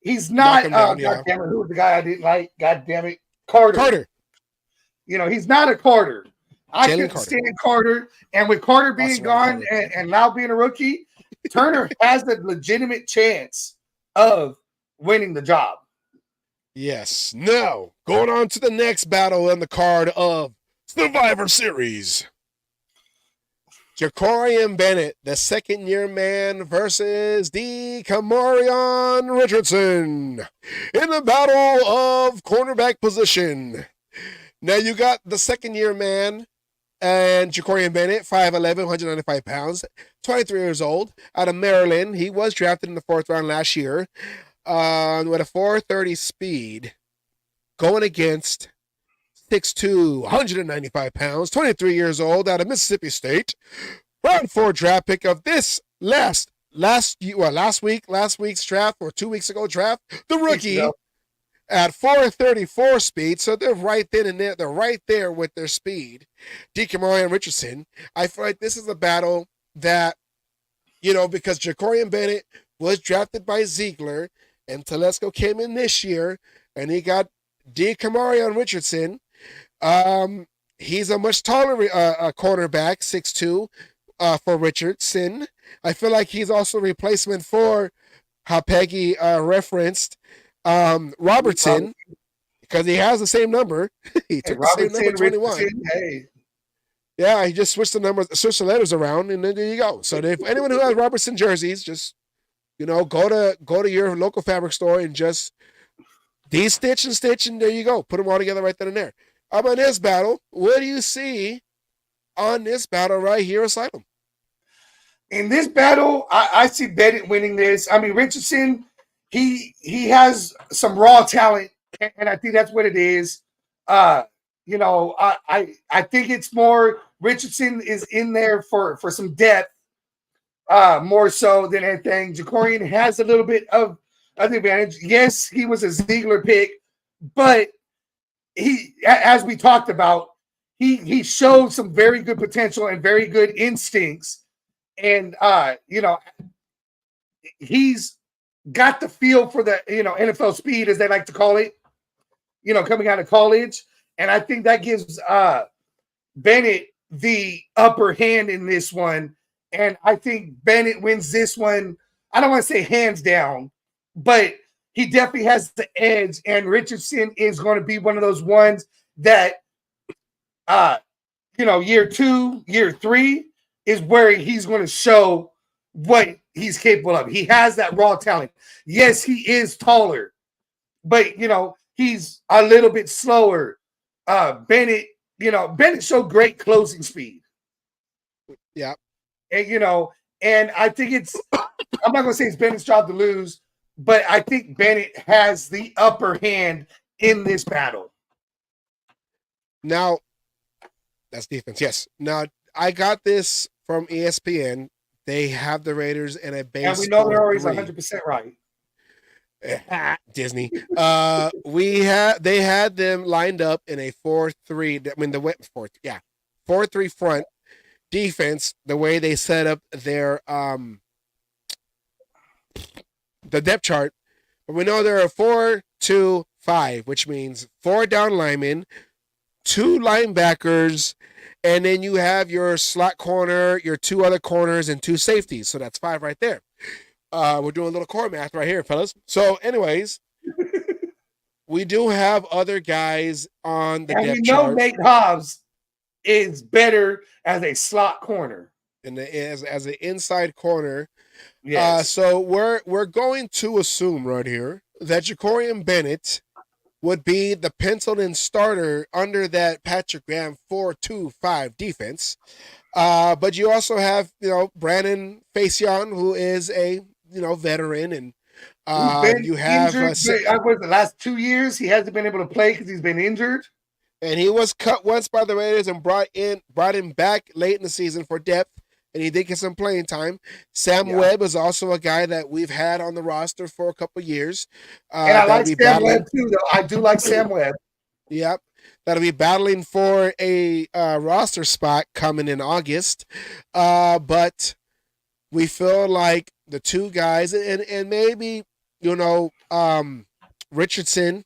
he's not. God damn it, who was the guy I didn't like? God damn it, Carter. He's not a Carter. I couldn't stand Carter, and with Carter being gone and now being a rookie, Turner has a legitimate chance of winning the job. Yes. Now, going on to the next battle on the card of Survivor Series. Jacorian Bennett, the second-year man, versus Kamarion Richardson in the battle of cornerback position. Now, you got the second-year man and Jacorian Bennett, 5'11", 195 pounds, 23 years old, out of Maryland. He was drafted in the 4th round last year. With a 430 speed, going against 6'2", 195 pounds, 23 years old, out of Mississippi State. Round 4 draft pick of this last week's draft, or 2 weeks ago draft, the rookie at 434 speed. So they're right then and there. They're right there with their speed. Kamarion Richardson. I feel like this is a battle that, because Jacorian Bennett was drafted by Ziegler, and Telesco came in this year, and he got Kamarion Richardson. He's a much taller cornerback, 6'2", for Richardson. I feel like he's also a replacement for how Peggy referenced Robertson, because he has the same number. He took the same number, 21. Yeah, he just switched the letters around, and then there you go. So if anyone who has Robertson jerseys, just go to your local fabric store and just de-stitch and stitch, and there you go. Put them all together right then and there. How about this battle? What do you see on this battle right here, Asylum? In this battle, I see Bennett winning this. I mean, Richardson, he has some raw talent, and I think that's what it is. I think it's more Richardson is in there for some depth. More so than anything. Jacorian has a little bit of advantage. Yes, he was a Ziegler pick, but he, as we talked about, he showed some very good potential and very good instincts. And he's got the feel for the NFL speed, as they like to call it, coming out of college. And I think that gives Bennett the upper hand in this one. And I think Bennett wins this one. I don't want to say hands down, but he definitely has the edge. And Richardson is going to be one of those ones that, year 2, year 3 is where he's going to show what he's capable of. He has that raw talent. Yes, he is taller, but, he's a little bit slower. Bennett showed great closing speed. Yeah. And, and I think I'm not going to say it's Bennett's job to lose, but I think Bennett has the upper hand in this battle. Now, that's defense. Yes. Now, I got this from ESPN. They have the Raiders in a base And we know they're always 4-3. 100% right. Disney. They had them lined up in a 4-3. I mean the 4-3 front defense. The way they set up their the depth chart, but we know there are 4-2-5, which means 4 down linemen, 2 linebackers, and then you have your slot corner, your 2 other corners, and 2 safeties. So that's 5 right there. We're doing a little core math right here, fellas. So, anyways, we do have other guys on the depth chart. And we know Nate Hobbs is better as a slot corner. And as an inside corner. Yes. So we're going to assume right here that Jacorian Bennett would be the penciled-in starter under that Patrick Graham 4-2-5 defense. But you also have, Brandon Faison, who is a, veteran, and you have the last 2 years he hasn't been able to play because he's been injured, and he was cut once by the Raiders and brought him back late in the season for depth, and he did get some playing time. Sam Webb is also a guy that we've had on the roster for a couple years, and I like Sam Webb too. Though I do like Sam Webb. Yep. That'll be battling for a roster spot coming in August. But we feel like the 2 guys, and maybe, Richardson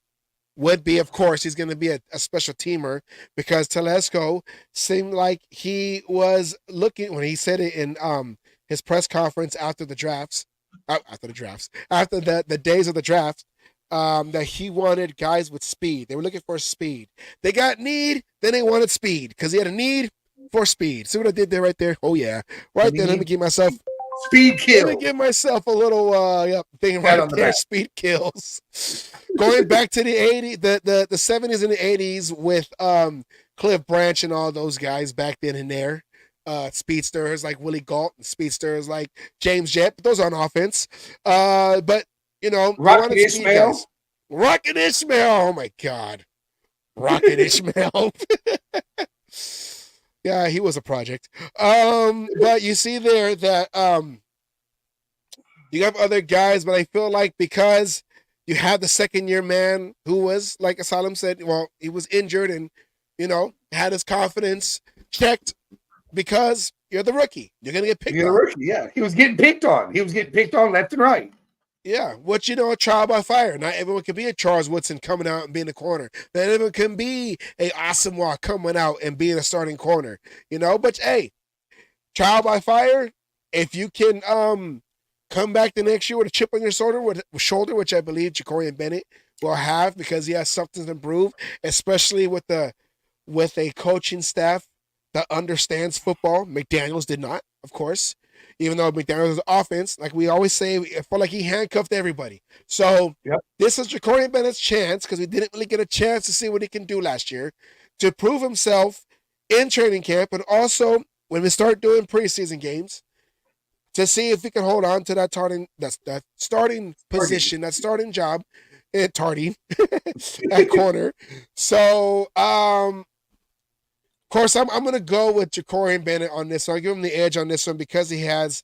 would be, of course, he's going to be a special teamer, because Telesco seemed like he was looking, when he said it in his press conference after the days of the draft, that he wanted guys with speed. They were looking for speed. They got need, then they wanted speed, because he had a need for speed. See what I did there right there? Oh, yeah. Right there, let me give myself speed kill. Let me give myself a little thing right there. Back. Speed kills. Going back to the 80s, the 70s and the 80s with Cliff Branch and all those guys back then and there. Speedsters like Willie Gault and speedsters like James Jett, but those on offense. But Rocket Ishmael. Rocket Ishmael. Oh my God. Rocket Ishmael. Yeah, he was a project. But you see there that you have other guys, but I feel like because you have the second-year man who was, like Asylum said, he was injured and, had his confidence checked, because you're the rookie. You're going to get picked on. You're the rookie, yeah. He was getting picked on. He was getting picked on left and right. Yeah, a trial by fire. Not everyone can be a Charles Woodson coming out and being a corner. Not everyone can be a Asamoah coming out and being a starting corner. But hey, trial by fire. If you can come back the next year with a chip on your shoulder, which I believe Jacorian Bennett will have, because he has something to prove, especially with a coaching staff that understands football. McDaniels did not, of course. Even though McDaniels' offense, like we always say, it felt like he handcuffed everybody. So This is Jacorian Bennett's chance, because we didn't really get a chance to see what he can do last year, to prove himself in training camp, and also when we start doing preseason games, to see if he can hold on to that starting position, that starting job at Tardy at corner. So, of course, I'm going to go with Jacorian Bennett on this. So I'll give him the edge on this one, because he has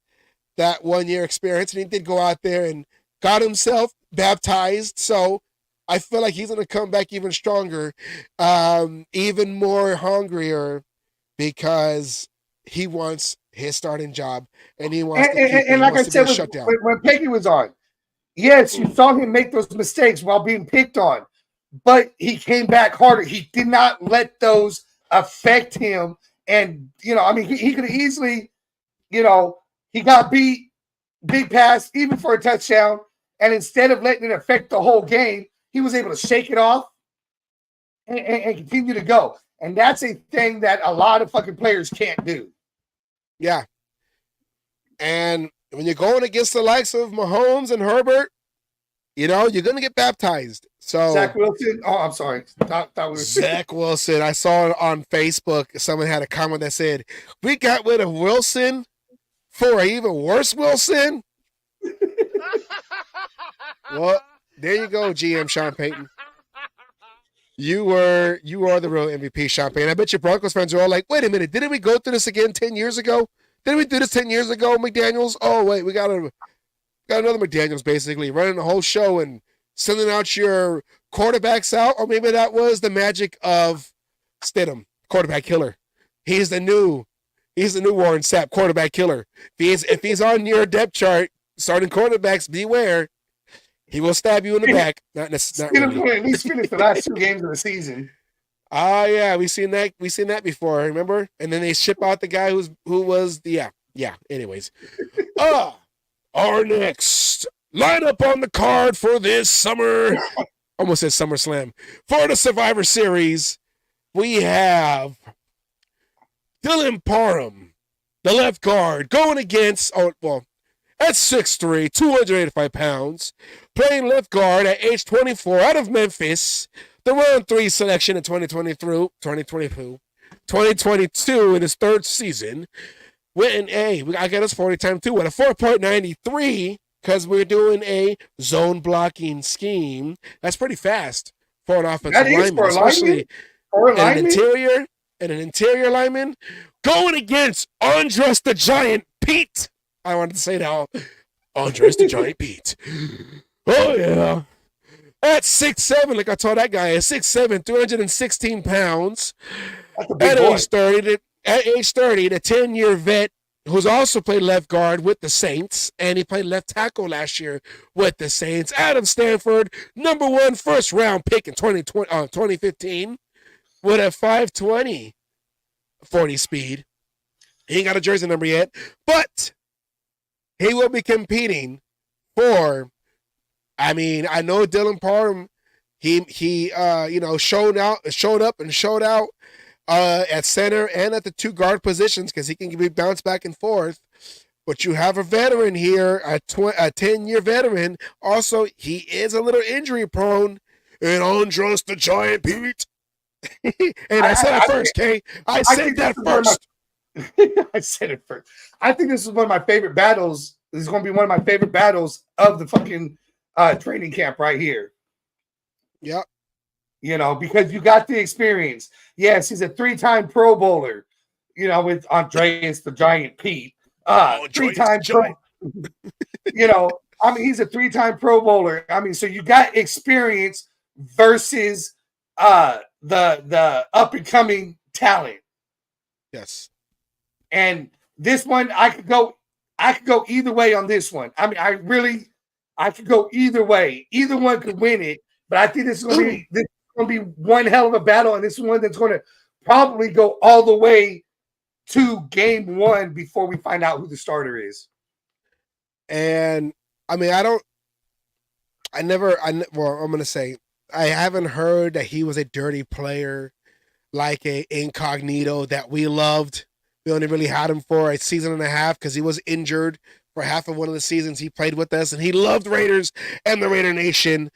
that 1-year experience, and he did go out there and got himself baptized. So I feel like he's going to come back even stronger, even more hungrier, because he wants his starting job, and he wants and like I said, when Peggy was on, yes, you saw him make those mistakes while being picked on, but he came back harder. He did not let those affect him. And, he could have easily, he got beat, big pass, even for a touchdown. And instead of letting it affect the whole game, he was able to shake it off and continue to go. And that's a thing that a lot of fucking players can't do. Yeah. And when you're going against the likes of Mahomes and Herbert, you're going to get baptized. So Zach Wilson. Oh, I'm sorry. Zach Wilson. I saw it on Facebook. Someone had a comment that said, "We got rid of Wilson for an even worse Wilson." Well, there you go, GM Sean Payton. You are the real MVP, Sean Payton. I bet you Broncos fans are all like, wait a minute, didn't we go through this again 10 years ago? Didn't we do this 10 years ago, McDaniels? Oh, wait, we got another McDaniels, basically, running the whole show and sending out your quarterbacks out. Or maybe that was the magic of Stidham, quarterback killer. He's the new Warren Sapp, quarterback killer. If he's on your depth chart, starting quarterbacks, beware. He will stab you in the back. Not Stidham's going to at least finish the last 2 games of the season. Yeah, we've seen that before, remember? And then they ship out the guy who was the anyways. Our next lineup on the card for this summer, almost said SummerSlam, for the Survivor Series, we have Dylan Parham, the left guard, going against at 6'3", 285 pounds, playing left guard at age 24 out of Memphis, the round 3 selection in 2022 in his 3rd season. I got us 40 times 2 with a 4.93 because we're doing a zone blocking scheme. That's pretty fast for an offensive lineman, especially an interior lineman going against Andres the Giant Pete. I wanted to say that. Andres the Giant Pete. Oh, yeah. At 6'7", like I told that guy, at 6'7", 316 pounds. At age 30, the 10-year vet who's also played left guard with the Saints, and he played left tackle last year with the Saints. Adam Stanford, number 1 first-round pick in 2015 with a 5.20 40 speed. He ain't got a jersey number yet, but he will be competing for, I know Dylan Parham, he showed up and showed out at center and at the 2 guard positions because he can be bounced back and forth. But you have a veteran here, a 10-year veteran. Also, he is a little injury prone. And Andres the Giant Pete. And I said it first, Kay. I said that first. I said it first. I think this is one of my favorite battles. This is going to be one of my favorite battles of the fucking training camp right here. Yep. Because you got the experience. Yes, he's a 3-time Pro Bowler, with Andreas the Giant Pete. 3-time Pro. He's a 3-time Pro Bowler. So you got experience versus the up-and-coming talent. Yes. And this one, I could go either way on this one. I could go either way. Either one could win it, but I think this is going to be one hell of a battle, and this is one that's going to probably go all the way to game 1 before we find out who the starter is. And I'm going to say, I haven't heard that he was a dirty player like a incognito that we loved. We only really had him for a season and a half because he was injured for half of one of the seasons he played with us, and he loved Raiders and the Raider Nation.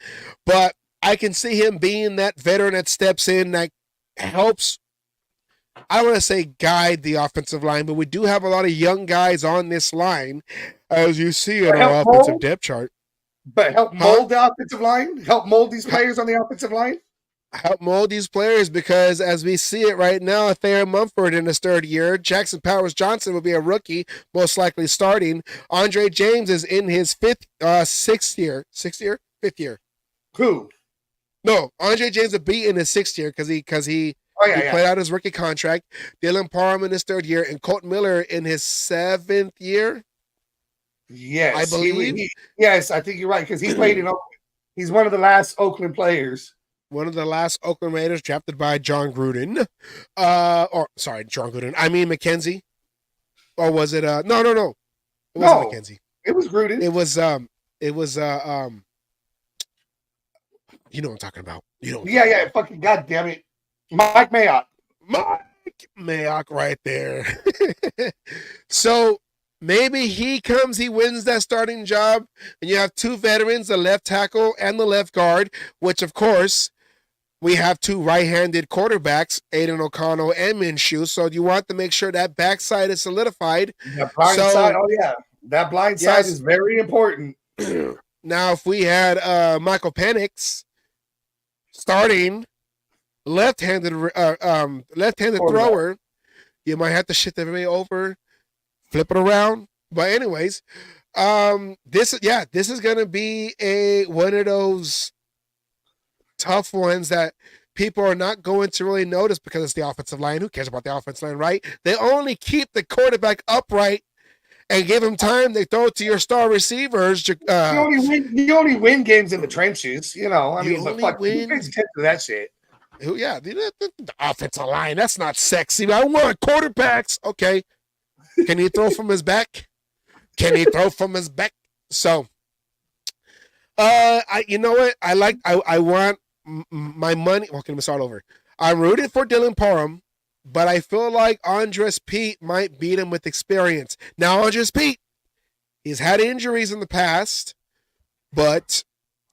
But I can see him being that veteran that steps in, that helps, I don't want to say guide the offensive line, but we do have a lot of young guys on this line, as you see in our offensive depth chart. But help mold the offensive line? Help mold these players on the offensive line? Help mold these players because as we see it right now, Thayer Mumford in his 3rd year, Jackson Powers Johnson will be a rookie, most likely starting. Andre James is in his 5th year. Who? No, Andre James will be in his 6th year because he played out his rookie contract. Dylan Parham in his 3rd year, and Colt Miller in his 7th year. Yes, I believe. Yes, I think you're right because he played in Oakland. He's one of the last Oakland players. One of the last Oakland Raiders drafted by John Gruden. John Gruden. I mean McKenzie. Or was it no. It wasn't McKenzie. It was Gruden. It was you know what I'm talking about. Yeah, fucking goddamn it. Mike Mayock. Mike Mayock right there. So maybe he wins that starting job, and you have 2 veterans, the left tackle and the left guard, which of course we have 2 right-handed quarterbacks, Aiden O'Connell and Minshew. So you want to make sure that backside is solidified. That blind side, oh yeah. That blind side is very important. Now, if we had Michael Penix starting left-handed thrower, you might have to shift everybody over, flip it around. But anyways, this is gonna be one of those tough ones that people are not going to really notice because it's the offensive line. Who cares about the offensive line, right? They only keep the quarterback upright and give him time. They throw it to your star receivers. You only win games in the trenches. You know, I mean, but fuck, who pays attention to that shit? Yeah, the offensive line. That's not sexy. I want quarterbacks. Okay, can he throw from his back? Can he throw from his back? So, you know what? I want my money. Okay, let me start over. I'm rooting for Dylan Parham, but I feel like Andres Pete might beat him with experience. Now, Andres Pete, he's had injuries in the past, but,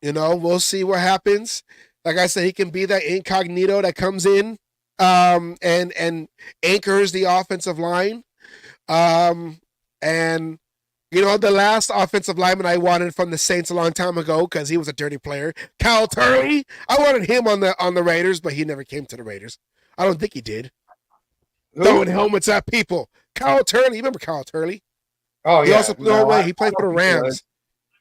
you know, we'll see what happens. Like I said, he can be that incognito that comes in and anchors the offensive line. And, you know, the last offensive lineman I wanted from the Saints a long time ago because he was a dirty player, Kyle Turley. I wanted him on the Raiders, but he never came to the Raiders. I don't think he did. Throwing helmets at people. Kyle Turley. You remember Kyle Turley? Oh, he yeah. also he played for the Rams.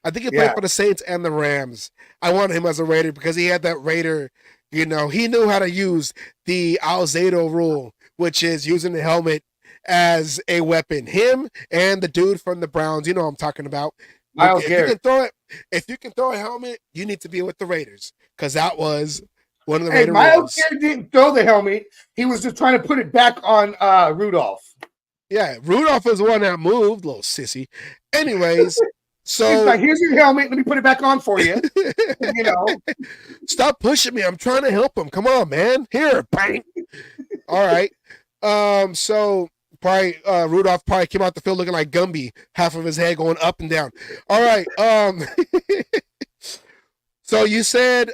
I think he played for the Saints and the Rams. I wanted him as a Raider because he had that Raider, you know, he knew how to use the Alzado rule, which is using the helmet as a weapon. Him and the dude from the Browns, you know what I'm talking about. If you can throw a helmet, you need to be with the Raiders because that was one of the Raiders. Miles Garrett didn't throw the helmet. He was just trying to put it back on Rudolph. Yeah, Rudolph was the one that moved, little sissy. Anyways, so he's like, here's your helmet. Let me put it back on for you. You know, stop pushing me. I'm trying to help him. Come on, man. Here, bang. All right. So probably Rudolph probably came out the field looking like Gumby, half of his head going up and down. All right. So you said,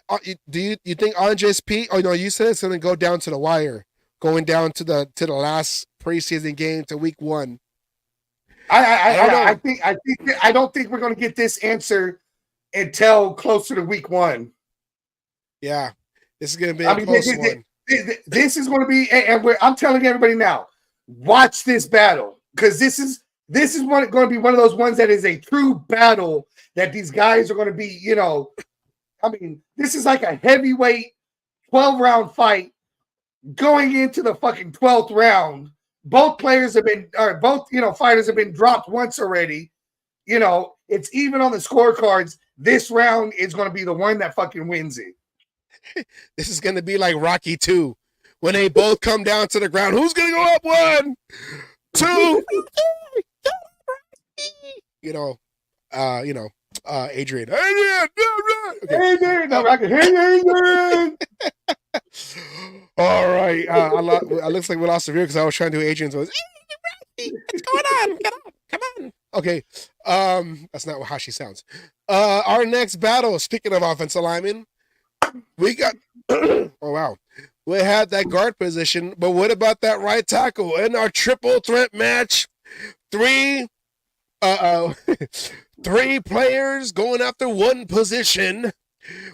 do you think Andres Pete? Oh no, you said it's going to go down to the wire, going down to the last preseason game to week 1. I don't think we're going to get this answer until closer to week 1. Yeah, this is going to be a close one. This is going to be, and I'm telling everybody now, watch this battle because this is going to be one of those ones that is a true battle that these guys are going to be. You know, I mean, this is like a heavyweight 12-round fight going into the fucking 12th round. Both fighters have been dropped once already. You know, it's even on the scorecards. This round is going to be the one that fucking wins it. This is going to be like Rocky 2 when they both come down to the ground. Who's going to go up? 1, 2. Adrian. Okay. Adrian. All right. It looks like we lost the view because I was trying to do Adrian's voice. What's going on? Come on. Okay. That's not how she sounds. Our next battle, speaking of offensive linemen, we got oh wow. We had that guard position, but what about that right tackle in our triple threat match? 3 players going after one position.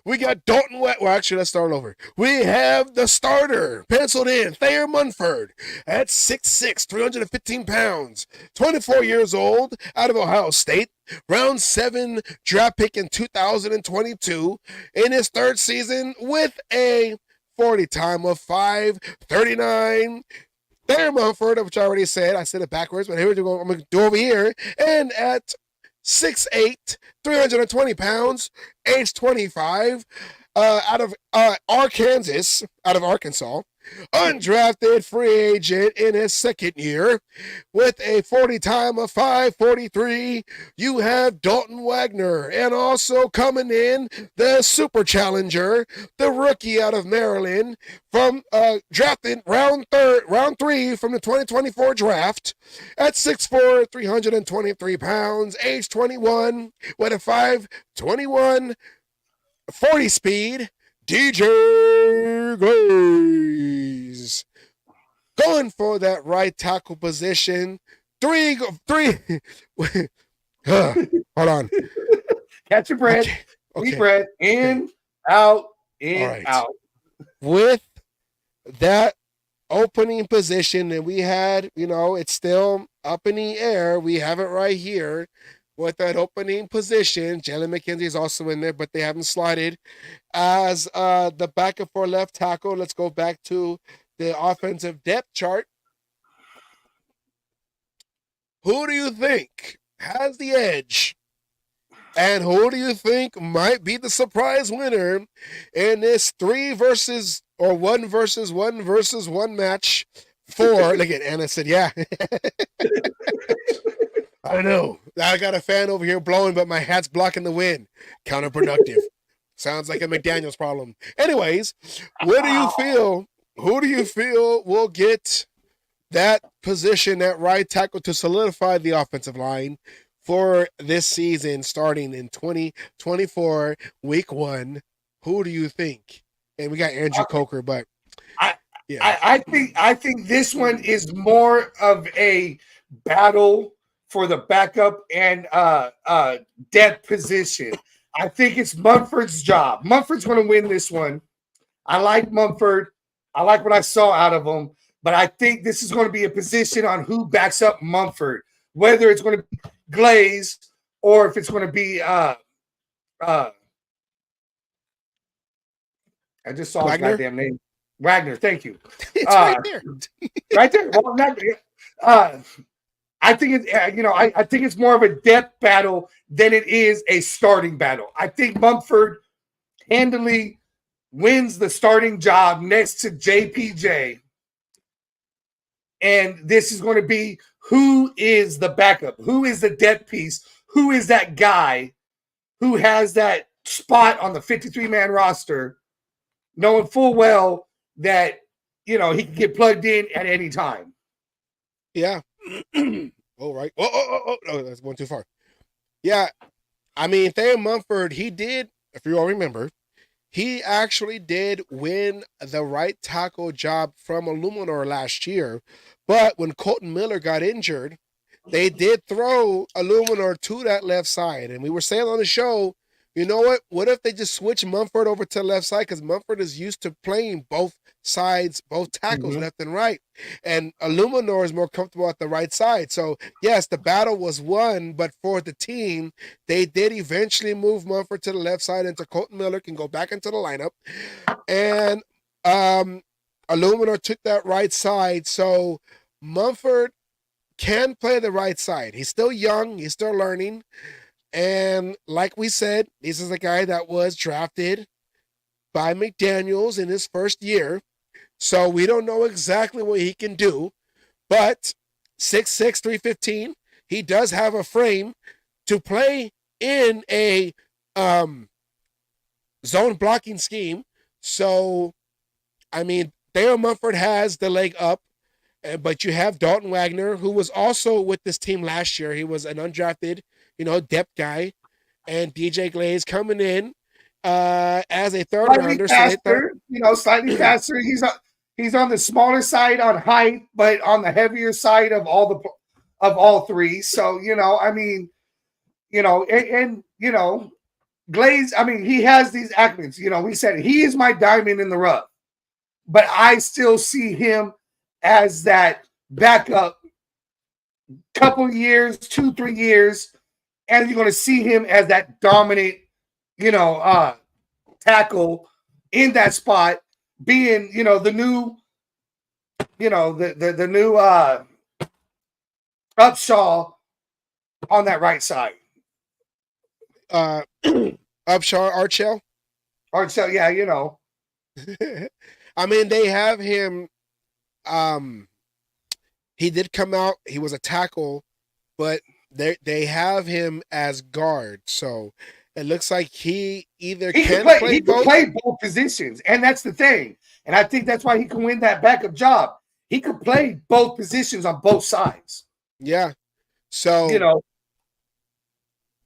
We got Dalton Wet. Well, actually, let's start over. We have the starter penciled in, Thayer Munford, at 6'6", 315 pounds, 24 years old, out of Ohio State, round 7 draft pick in 2022, in his 3rd season with a 40 time of 5:39. Thayer Munford, which I already said, I said it backwards, but here we go. I'm going to do over here, and at 6'8", 320 pounds, age 25, out of Arkansas, undrafted free agent in his 2nd year with a 40 time of 5:43. You have Dalton Wagner, and also coming in the super challenger, the rookie out of Maryland, from drafted round 3 from the 2024 draft at 6'4", 323 pounds, age 21, with a 5:21 40 speed, DJ Glaze. Going for that right tackle position. Hold on. Catch your breath. Okay. Deep breath. In, out, in, All right. out. With that opening position, and we had, it's still up in the air. We have it right here with that opening position. Jalen McKenzie is also in there, but they haven't slotted as the backup for left tackle. Let's go back to the offensive depth chart. Who do you think has the edge? And who do you think might be the surprise winner in this 1 versus 1 match for? Look at Anna said, yeah. I know. I got a fan over here blowing, but my hat's blocking the wind. Counterproductive. Sounds like a McDaniels problem. Anyways, who do you feel will get that position at right tackle to solidify the offensive line for this season starting in 2024, week 1? Who do you think? And we got Andrew Coker, but I think this one is more of a battle for the backup and depth position. I think it's Mumford's job. Mumford's going to win this one. I like Mumford. I like what I saw out of him, but I think this is going to be a position on who backs up Mumford, whether it's going to be Glaze or if it's going to be I just saw Wagner? his goddamn name. Wagner, thank you. It's right there. Right there. Well, I think it's I think it's more of a depth battle than it is a starting battle. I think Mumford handily wins the starting job next to JPJ. And this is going to be who is the backup, who is the depth piece, who is that guy who has that spot on the 53-man roster, knowing full well that, he can get plugged in at any time. Yeah. Oh, right. Oh, that's going too far. Yeah. I mean, Thayer Mumford, he did, if you all remember, he actually did win the right tackle job from Illuminor last year. But when Colton Miller got injured, they did throw Illuminor to that left side. And we were saying on the show, you know what? What if they just switch Mumford over to the left side? Because Mumford is used to playing both sides, both tackles, left and right. And Illuminor is more comfortable at the right side. So, yes, the battle was won, but for the team, they did eventually move Mumford to the left side until Colton Miller can go back into the lineup. And Illuminor took that right side. So, Mumford can play the right side. He's still young. He's still learning. And like we said, this is a guy that was drafted by McDaniels in his first year. So we don't know exactly what he can do. But 6'6", 315, he does have a frame to play in a zone blocking scheme. So, I mean, Thayer Mumford has the leg up. But you have Dalton Wagner, who was also with this team last year. He was an undrafted, depth guy. And DJ Glaze coming in as a third rounder. Slightly faster. He's on the smaller side on height, but on the heavier side of all three. So, Glaze, he has these accolades. We said he is my diamond in the rough. But I still see him as that backup couple years, 2-3 years, and you're going to see him as that dominant, tackle in that spot, being, the new, the new Upshaw on that right side. Upshaw, Archell? Archell, yeah, I mean, they have him. He did come out. He was a tackle, but they have him as guard. So it looks like he either can play both positions, and that's the thing. And I think that's why he can win that backup job. He could play both positions on both sides. Yeah. So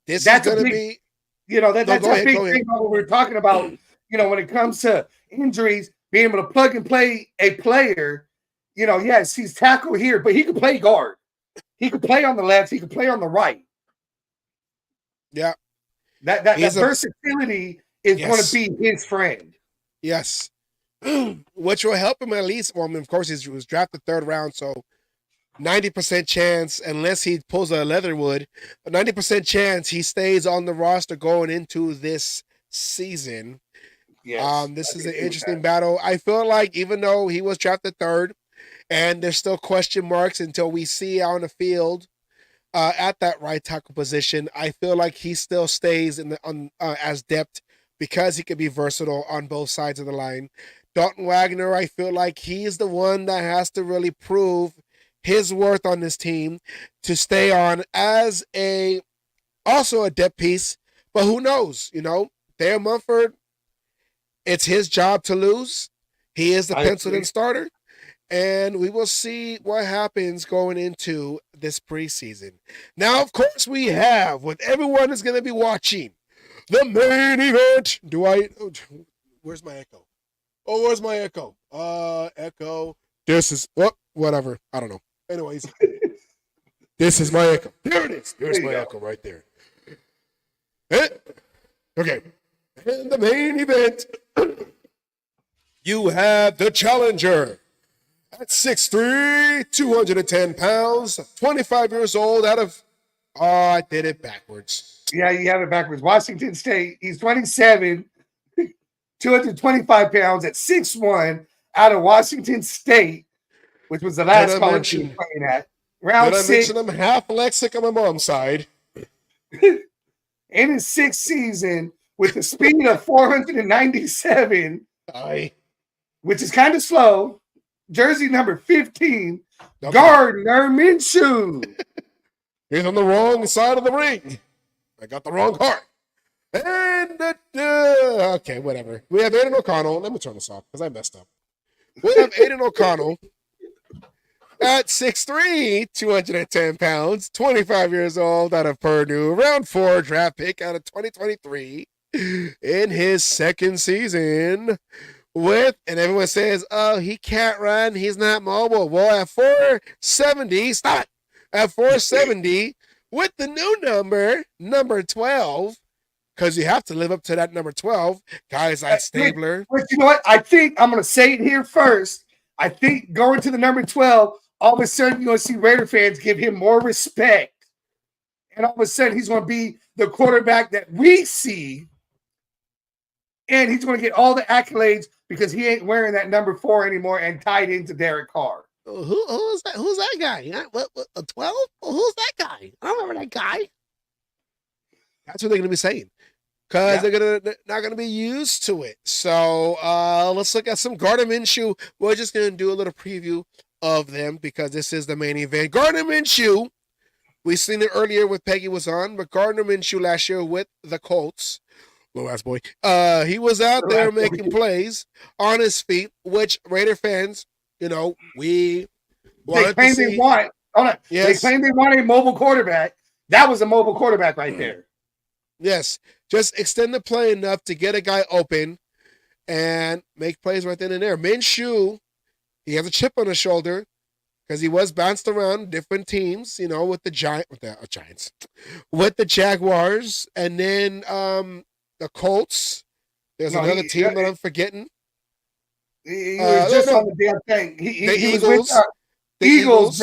this that's is going to be. That's a big thing about what we're talking about. When it comes to injuries, being able to plug and play a player. Yes, he's tackle here, but he could play guard. He could play on the left. He could play on the right. Yeah. That versatility is going to be his friend. Yes. Which will help him at least. Well, I mean, of course, he was drafted 3rd round, so 90% chance, unless he pulls a Leatherwood, a 90% chance he stays on the roster going into this season. Yes, this is an interesting battle. I feel like even though he was drafted 3rd, and there's still question marks until we see on the field at that right tackle position, I feel like he still stays in the as depth because he can be versatile on both sides of the line. Dalton Wagner, I feel like he's the one that has to really prove his worth on this team to stay on as also a depth piece. But who knows? Dale Mumford, it's his job to lose. He is the penciled-in starter. And we will see what happens going into this preseason. Now, of course, we have what everyone is going to be watching. The main event. Where's my echo? Oh, where's my echo? Echo. This is, whatever. I don't know. Anyways, this is my echo. There it is. There's my echo right there. Okay. In the main event, you have the challenger at 6'3", 210 pounds, 25 years old out of, I did it backwards. Yeah, you have it backwards. Washington State, he's 27, 225 pounds at 6'1", out of Washington State, which was the last college he was playing at. Round 6. I mentioned I'm half lexic on my mom's side. In his 6th season, with a speed of 497, which is kind of slow. Jersey number 15, Gardner Minshew. He's on the wrong side of the ring. I got the wrong heart. And okay, whatever. We have Aiden O'Connell. Let me turn this off because I messed up. We have Aiden O'Connell at 6'3", 210 pounds, 25 years old, out of Purdue, round 4 draft pick out of 2023 in his 2nd season. And everyone says, oh, he can't run, he's not mobile. Well, at 470, stop it. At 470, with the new number 12, because you have to live up to that number 12, guys like Stabler. But you know what? I think I'm going to say it here first. I think going to the number 12, all of a sudden you're going to see Raider fans give him more respect. And all of a sudden he's going to be the quarterback that we see. And he's going to get all the accolades because he ain't wearing that number 4 anymore and tied into Derek Carr. Who's that? Who's that guy? What 12? Who's that guy? I don't remember that guy. That's what they're going to be saying because they're not going to be used to it. So let's look at some Gardner Minshew. We're just going to do a little preview of them because this is the main event. Gardner Minshew, we've seen it earlier with Peggy was on, but Gardner Minshew last year with the Colts. Low ass boy. He was out there making plays on his feet, which Raider fans, we wanted to see. They claim they want a mobile quarterback. That was a mobile quarterback right there. Yes. Just extend the play enough to get a guy open and make plays right then and there. Minshew, he has a chip on his shoulder because he was bounced around different teams, with the Giants, with the Jaguars, and then the Colts. There's another team that I'm forgetting. He was just on the damn thing. He was with the Eagles,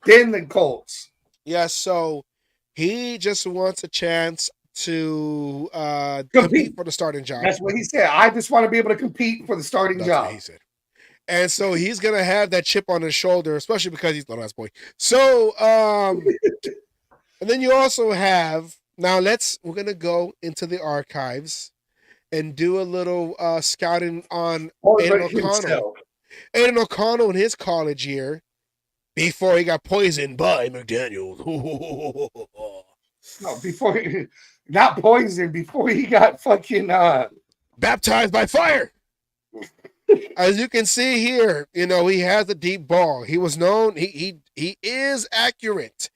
then the Colts. Yeah, so he just wants a chance to compete for the starting job. That's what he said. I just want to be able to compete for the starting job. That's what he said. And so he's going to have that chip on his shoulder, especially because he's the last boy. So, and then you also have, now we're going to go into the archives and do a little scouting on Aiden O'Connell. Aiden O'Connell in his college year, before he got poisoned by McDaniels. No, not poisoned, before he got fucking baptized by fire. As you can see here, he has a deep ball. He was known, he is accurate.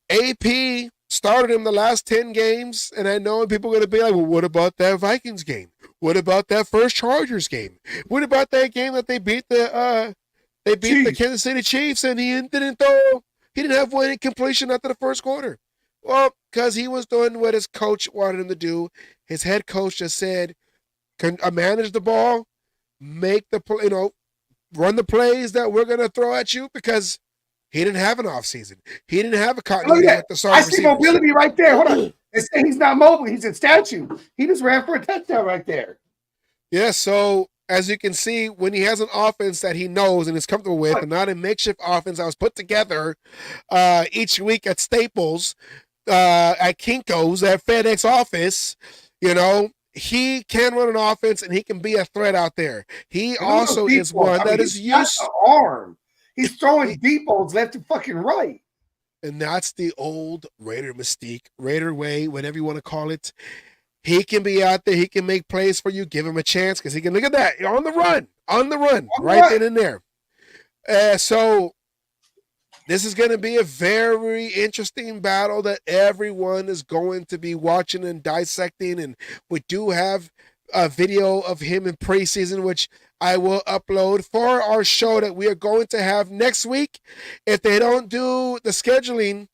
AP started him the last 10 games, and I know people are going to be like, well, what about that Vikings game? What about that first Chargers game? What about that game that they beat the Kansas City Chiefs and he didn't have one completion after the first quarter? Well, because he was doing what his coach wanted him to do. His head coach just said, manage the ball, make the run the plays that we're gonna throw at you, because he didn't have an offseason. He didn't have a continuity with the I starting see receivers. mobility right there. Hold on. They say he's not mobile. He's a statue. He just ran for a touchdown right there. Yeah, so as you can see, when he has an offense that he knows and is comfortable with, and not a makeshift offense that was put together each week at Staples, at Kinko's, at FedEx office, he can run an offense and he can be a threat out there. He also is one that is used. Arm. He's throwing deep balls left and fucking right. And that's the old Raider mystique, Raider way, whatever you want to call it. He can be out there. He can make plays for you. Give him a chance, because he can, look at that, on the run, right then and there. So this is going to be a very interesting battle that everyone is going to be watching and dissecting. And we do have a video of him in preseason, which I will upload for our show that we are going to have next week. If they don't do the scheduling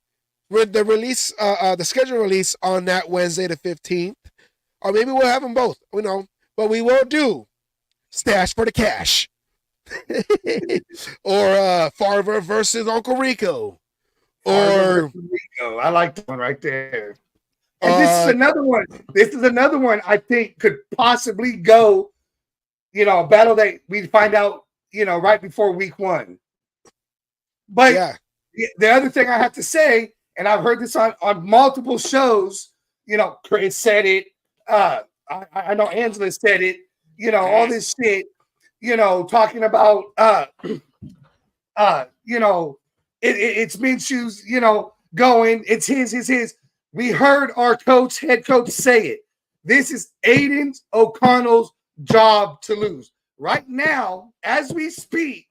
with the release, the schedule release on that Wednesday the 15th, or maybe we'll have them both, but we will do Stash for the Cash. Or Farver versus Uncle Rico. Or Rico. I like that one right there. And this is another one. This is another one I think could possibly go, a battle that we find out, right before week 1. But the other thing I have to say, and I've heard this on multiple shows, Chris said it. I know Angela said it, all this shit, talking about, it's Minshew's, going, it's his. We heard our head coach say it. This is Aiden O'Connell's job to lose. Right now, as we speak,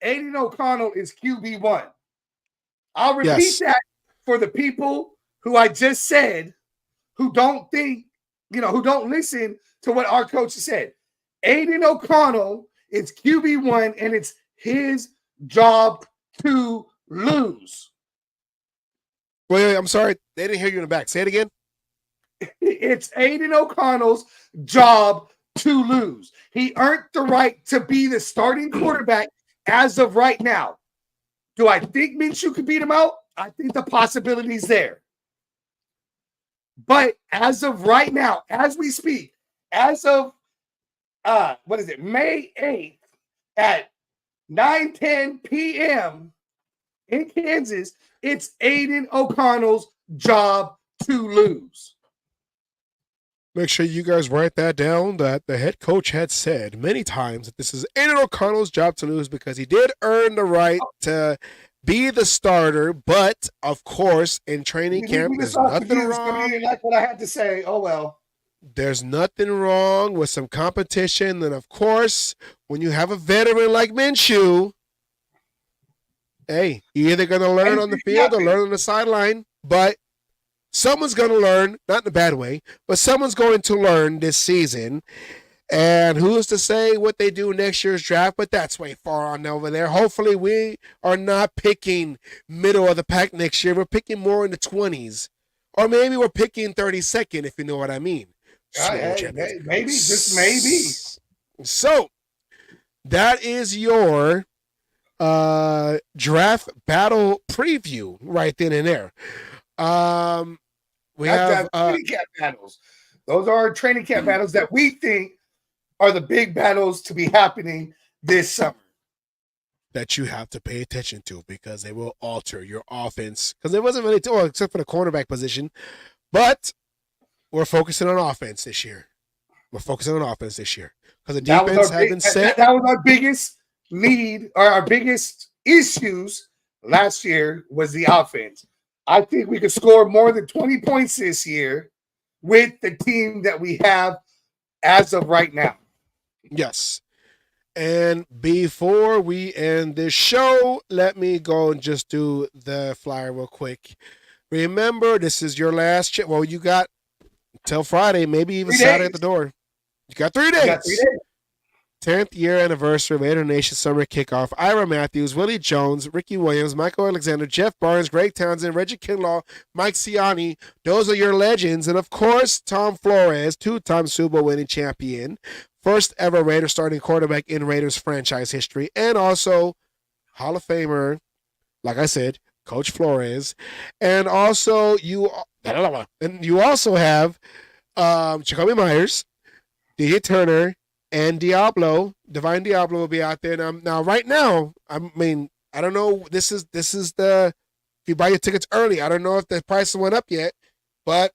Aiden O'Connell is QB1. I'll repeat that for the people who I just said, who don't think, who don't listen to what our coach said. Aiden O'Connell is QB1, and it's his job to lose. Wait, I'm sorry. They didn't hear you in the back. Say it again. It's Aiden O'Connell's job to lose. He earned the right to be the starting quarterback as of right now. Do I think Minshew could beat him out? I think the possibility is there. But as of right now, as we speak, as of May 8th at 9:10 p.m. in Kansas, it's Aiden O'Connell's job to lose. Make sure you guys write that down, that the head coach had said many times that this is Aiden O'Connell's job to lose, because he did earn the right to be the starter. But, of course, in training camp, there's nothing wrong. You like what I had to say. Oh, well. There's nothing wrong with some competition. And, of course, when you have a veteran like Minshew, hey, you're either going to learn on the field or learn on the sideline. But someone's going to learn, not in a bad way, but someone's going to learn this season. And who's to say what they do next year's draft? But that's way far on over there. Hopefully we are not picking middle of the pack next year. We're picking more in the 20s. Or maybe we're picking 32nd, if you know what I mean. Maybe, just maybe. So, that is your draft battle preview right then and there. We have training camp battles. Those are our training camp battles that we think are the big battles to be happening this summer. That you have to pay attention to, because they will alter your offense. Because there wasn't really, except for the cornerback position. But we're focusing on offense this year. Because the defense has been set. That was our biggest need, or our biggest issues last year was the offense. I think we could score more than 20 points this year with the team that we have as of right now. Yes. And before we end this show, let me go and just do the flyer real quick. Remember, this is your last chance. Well, you got until Friday, maybe even Saturday at the door. You got 3 days. 10th year anniversary Raider Nation Summer Kickoff. Ira Matthews, Willie Jones, Ricky Williams, Michael Alexander, Jeff Barnes, Greg Townsend, Reggie Kinlaw, Mike Ciani. Those are your legends. And of course, Tom Flores, two-time Super Bowl winning champion, first ever Raider starting quarterback in Raiders franchise history, and also Hall of Famer, like I said, Coach Flores. And also you also have Jacoby Myers, DJ Turner, and Divine Diablo will be out there. Now, right now, I mean, I don't know. This is the, if you buy your tickets early, I don't know if the price went up yet, but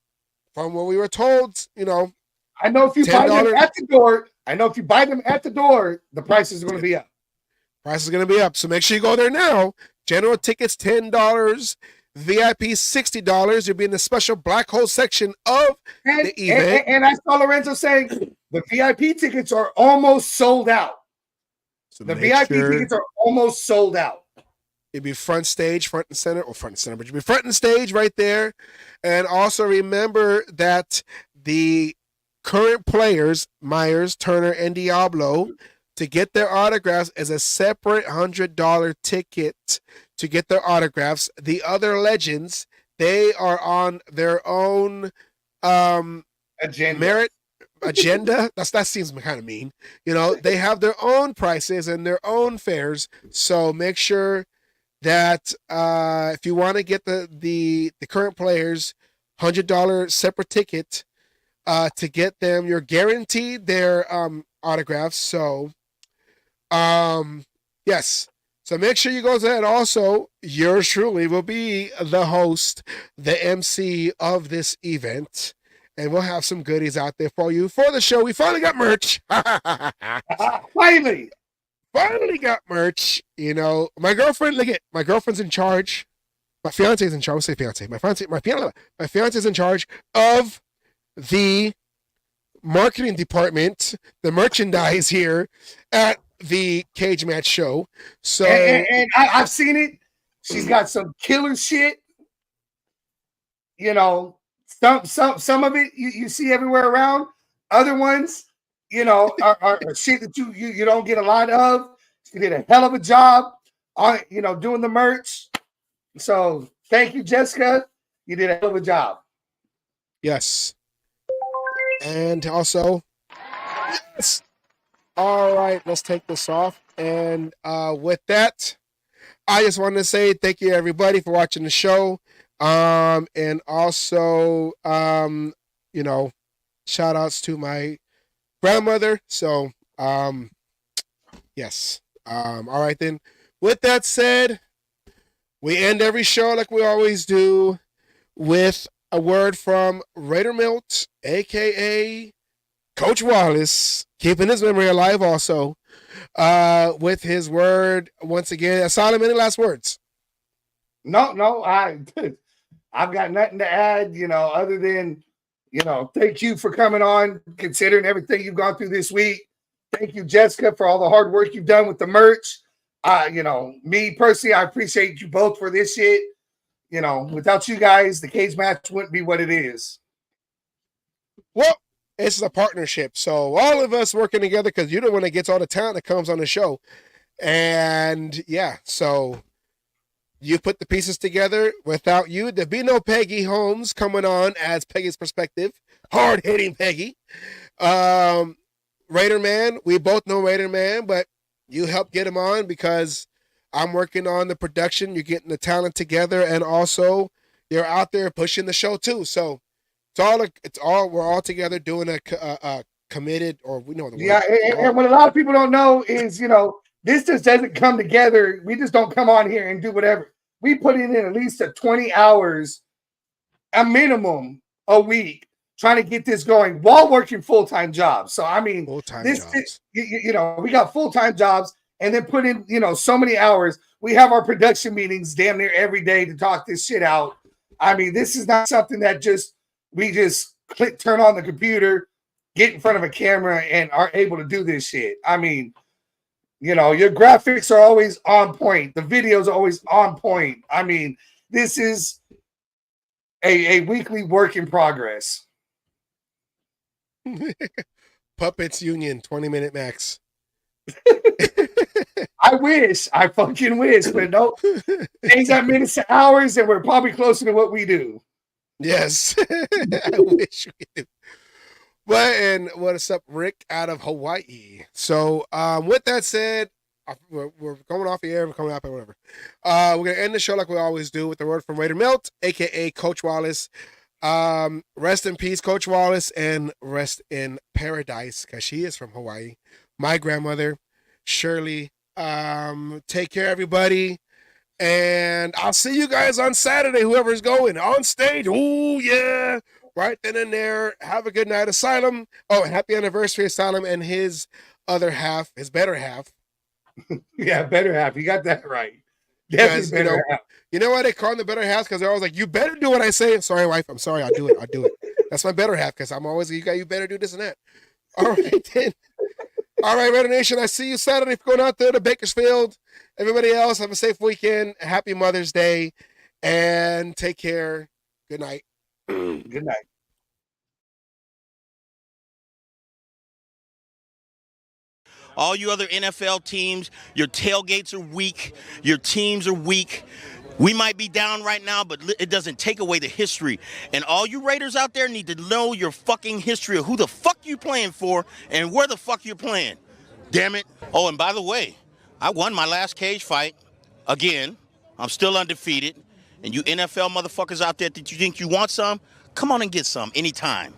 from what we were told, I know if you buy them at the door, the price is going to be up. Price is going to be up. So make sure you go there now. General tickets, $10. VIP, $60. You'll be in the special black hole section of the event. And I saw Lorenzo saying the VIP tickets are almost sold out. So the VIP tickets are almost sold out. It'll be front and center, but you'll be front and stage right there. And also remember that the current players, Myers, Turner, and Diablo, to get their autographs is a separate $100 ticket to get their autographs. The other legends, they are on their own agenda. That seems kind of mean. They have their own prices and their own fares. So make sure that if you want to get the current players, $100 separate ticket to get them, you're guaranteed their autographs. So yes. So make sure you go to that. Also, yours truly will be the host, the MC of this event. And we'll have some goodies out there for you for the show. We finally got merch. Finally got merch. My girlfriend, my girlfriend's in charge. My fiance is in charge. I say fiance. My fiance is in charge of the marketing department, the merchandise here at the Cage Match Show. So and I've seen it. She's got some killer shit. Some of it you see everywhere around. Other ones, are shit that you don't get a lot of. She did a hell of a job on doing the merch. So thank you, Jessica. You did a hell of a job. Yes. And also, yes. All right, let's take this off. And with that, I just want to say thank you, everybody, for watching the show. And also, shout outs to my grandmother. So, yes. All right, then. With that said, we end every show like we always do with a word from Raider Milt, a.k.a. Coach Wallace, keeping his memory alive also, with his word once again. Solomon, any last words? No, I've got nothing to add, other than, thank you for coming on, considering everything you've gone through this week. Thank you, Jessica, for all the hard work you've done with the merch. Me personally, I appreciate you both for this shit. Without you guys, the Cage Match wouldn't be what it is. Well, this is a partnership. So all of us working together, because you're the one that gets all the talent that comes on the show. And yeah, so you put the pieces together. Without you, there'd be no Peggy Holmes coming on as Peggy's perspective. Hard-hitting Peggy. Raider Man, we both know Raider Man, but you helped get him on because I'm working on the production. You're getting the talent together, and also you're out there pushing the show too. So we're all together doing a committed, or we know the word. Yeah, and what a lot of people don't know is, this just doesn't come together. We just don't come on here and do whatever. We put in at least 20 hours, a minimum, a week, trying to get this going while working full-time jobs. So, I mean, jobs. We got full-time jobs and then put in, so many hours. We have our production meetings damn near every day to talk this shit out. I mean, this is not something that we just turn on the computer, get in front of a camera, and are able to do this shit. I mean, your graphics are always on point. The videos are always on point. I mean, this is a weekly work in progress. Puppets Union, 20-minute max. I wish. I fucking wish, but no. Change that minutes to hours, and we're probably closer to what we do. Yes. I wish we do. But, and what's up, Rick out of Hawaii? So, with that said, we're going off the air, we're coming up and whatever. We're gonna end the show like we always do with the word from Raider Milt, aka Coach Wallace. Rest in peace, Coach Wallace, and rest in paradise, because she is from Hawaii. My grandmother, Shirley. Take care, everybody. And I'll see you guys on Saturday, whoever's going on stage. Oh, yeah. Right then and there. Have a good night, Asylum. Oh, happy anniversary, Asylum, and his other half, his better half. Yeah, better half. You got that right. Definitely better half. You know why they call him the better half? Because they're always like, you better do what I say. Sorry, wife. I'm sorry. I'll do it. I'll do it. That's my better half, because I'm always, you better do this and that. All right, then. All right, Raider Nation. I see you Saturday for going out there to Bakersfield. Everybody else, have a safe weekend. Happy Mother's Day. And take care. Good night. Good night. All you other NFL teams, your tailgates are weak. Your teams are weak. We might be down right now, but it doesn't take away the history. And all you Raiders out there need to know your fucking history of who the fuck you playing for and where the fuck you're playing. Damn it. Oh, and by the way, I won my last cage fight. Again, I'm still undefeated. And you NFL motherfuckers out there that you think you want some, come on and get some anytime.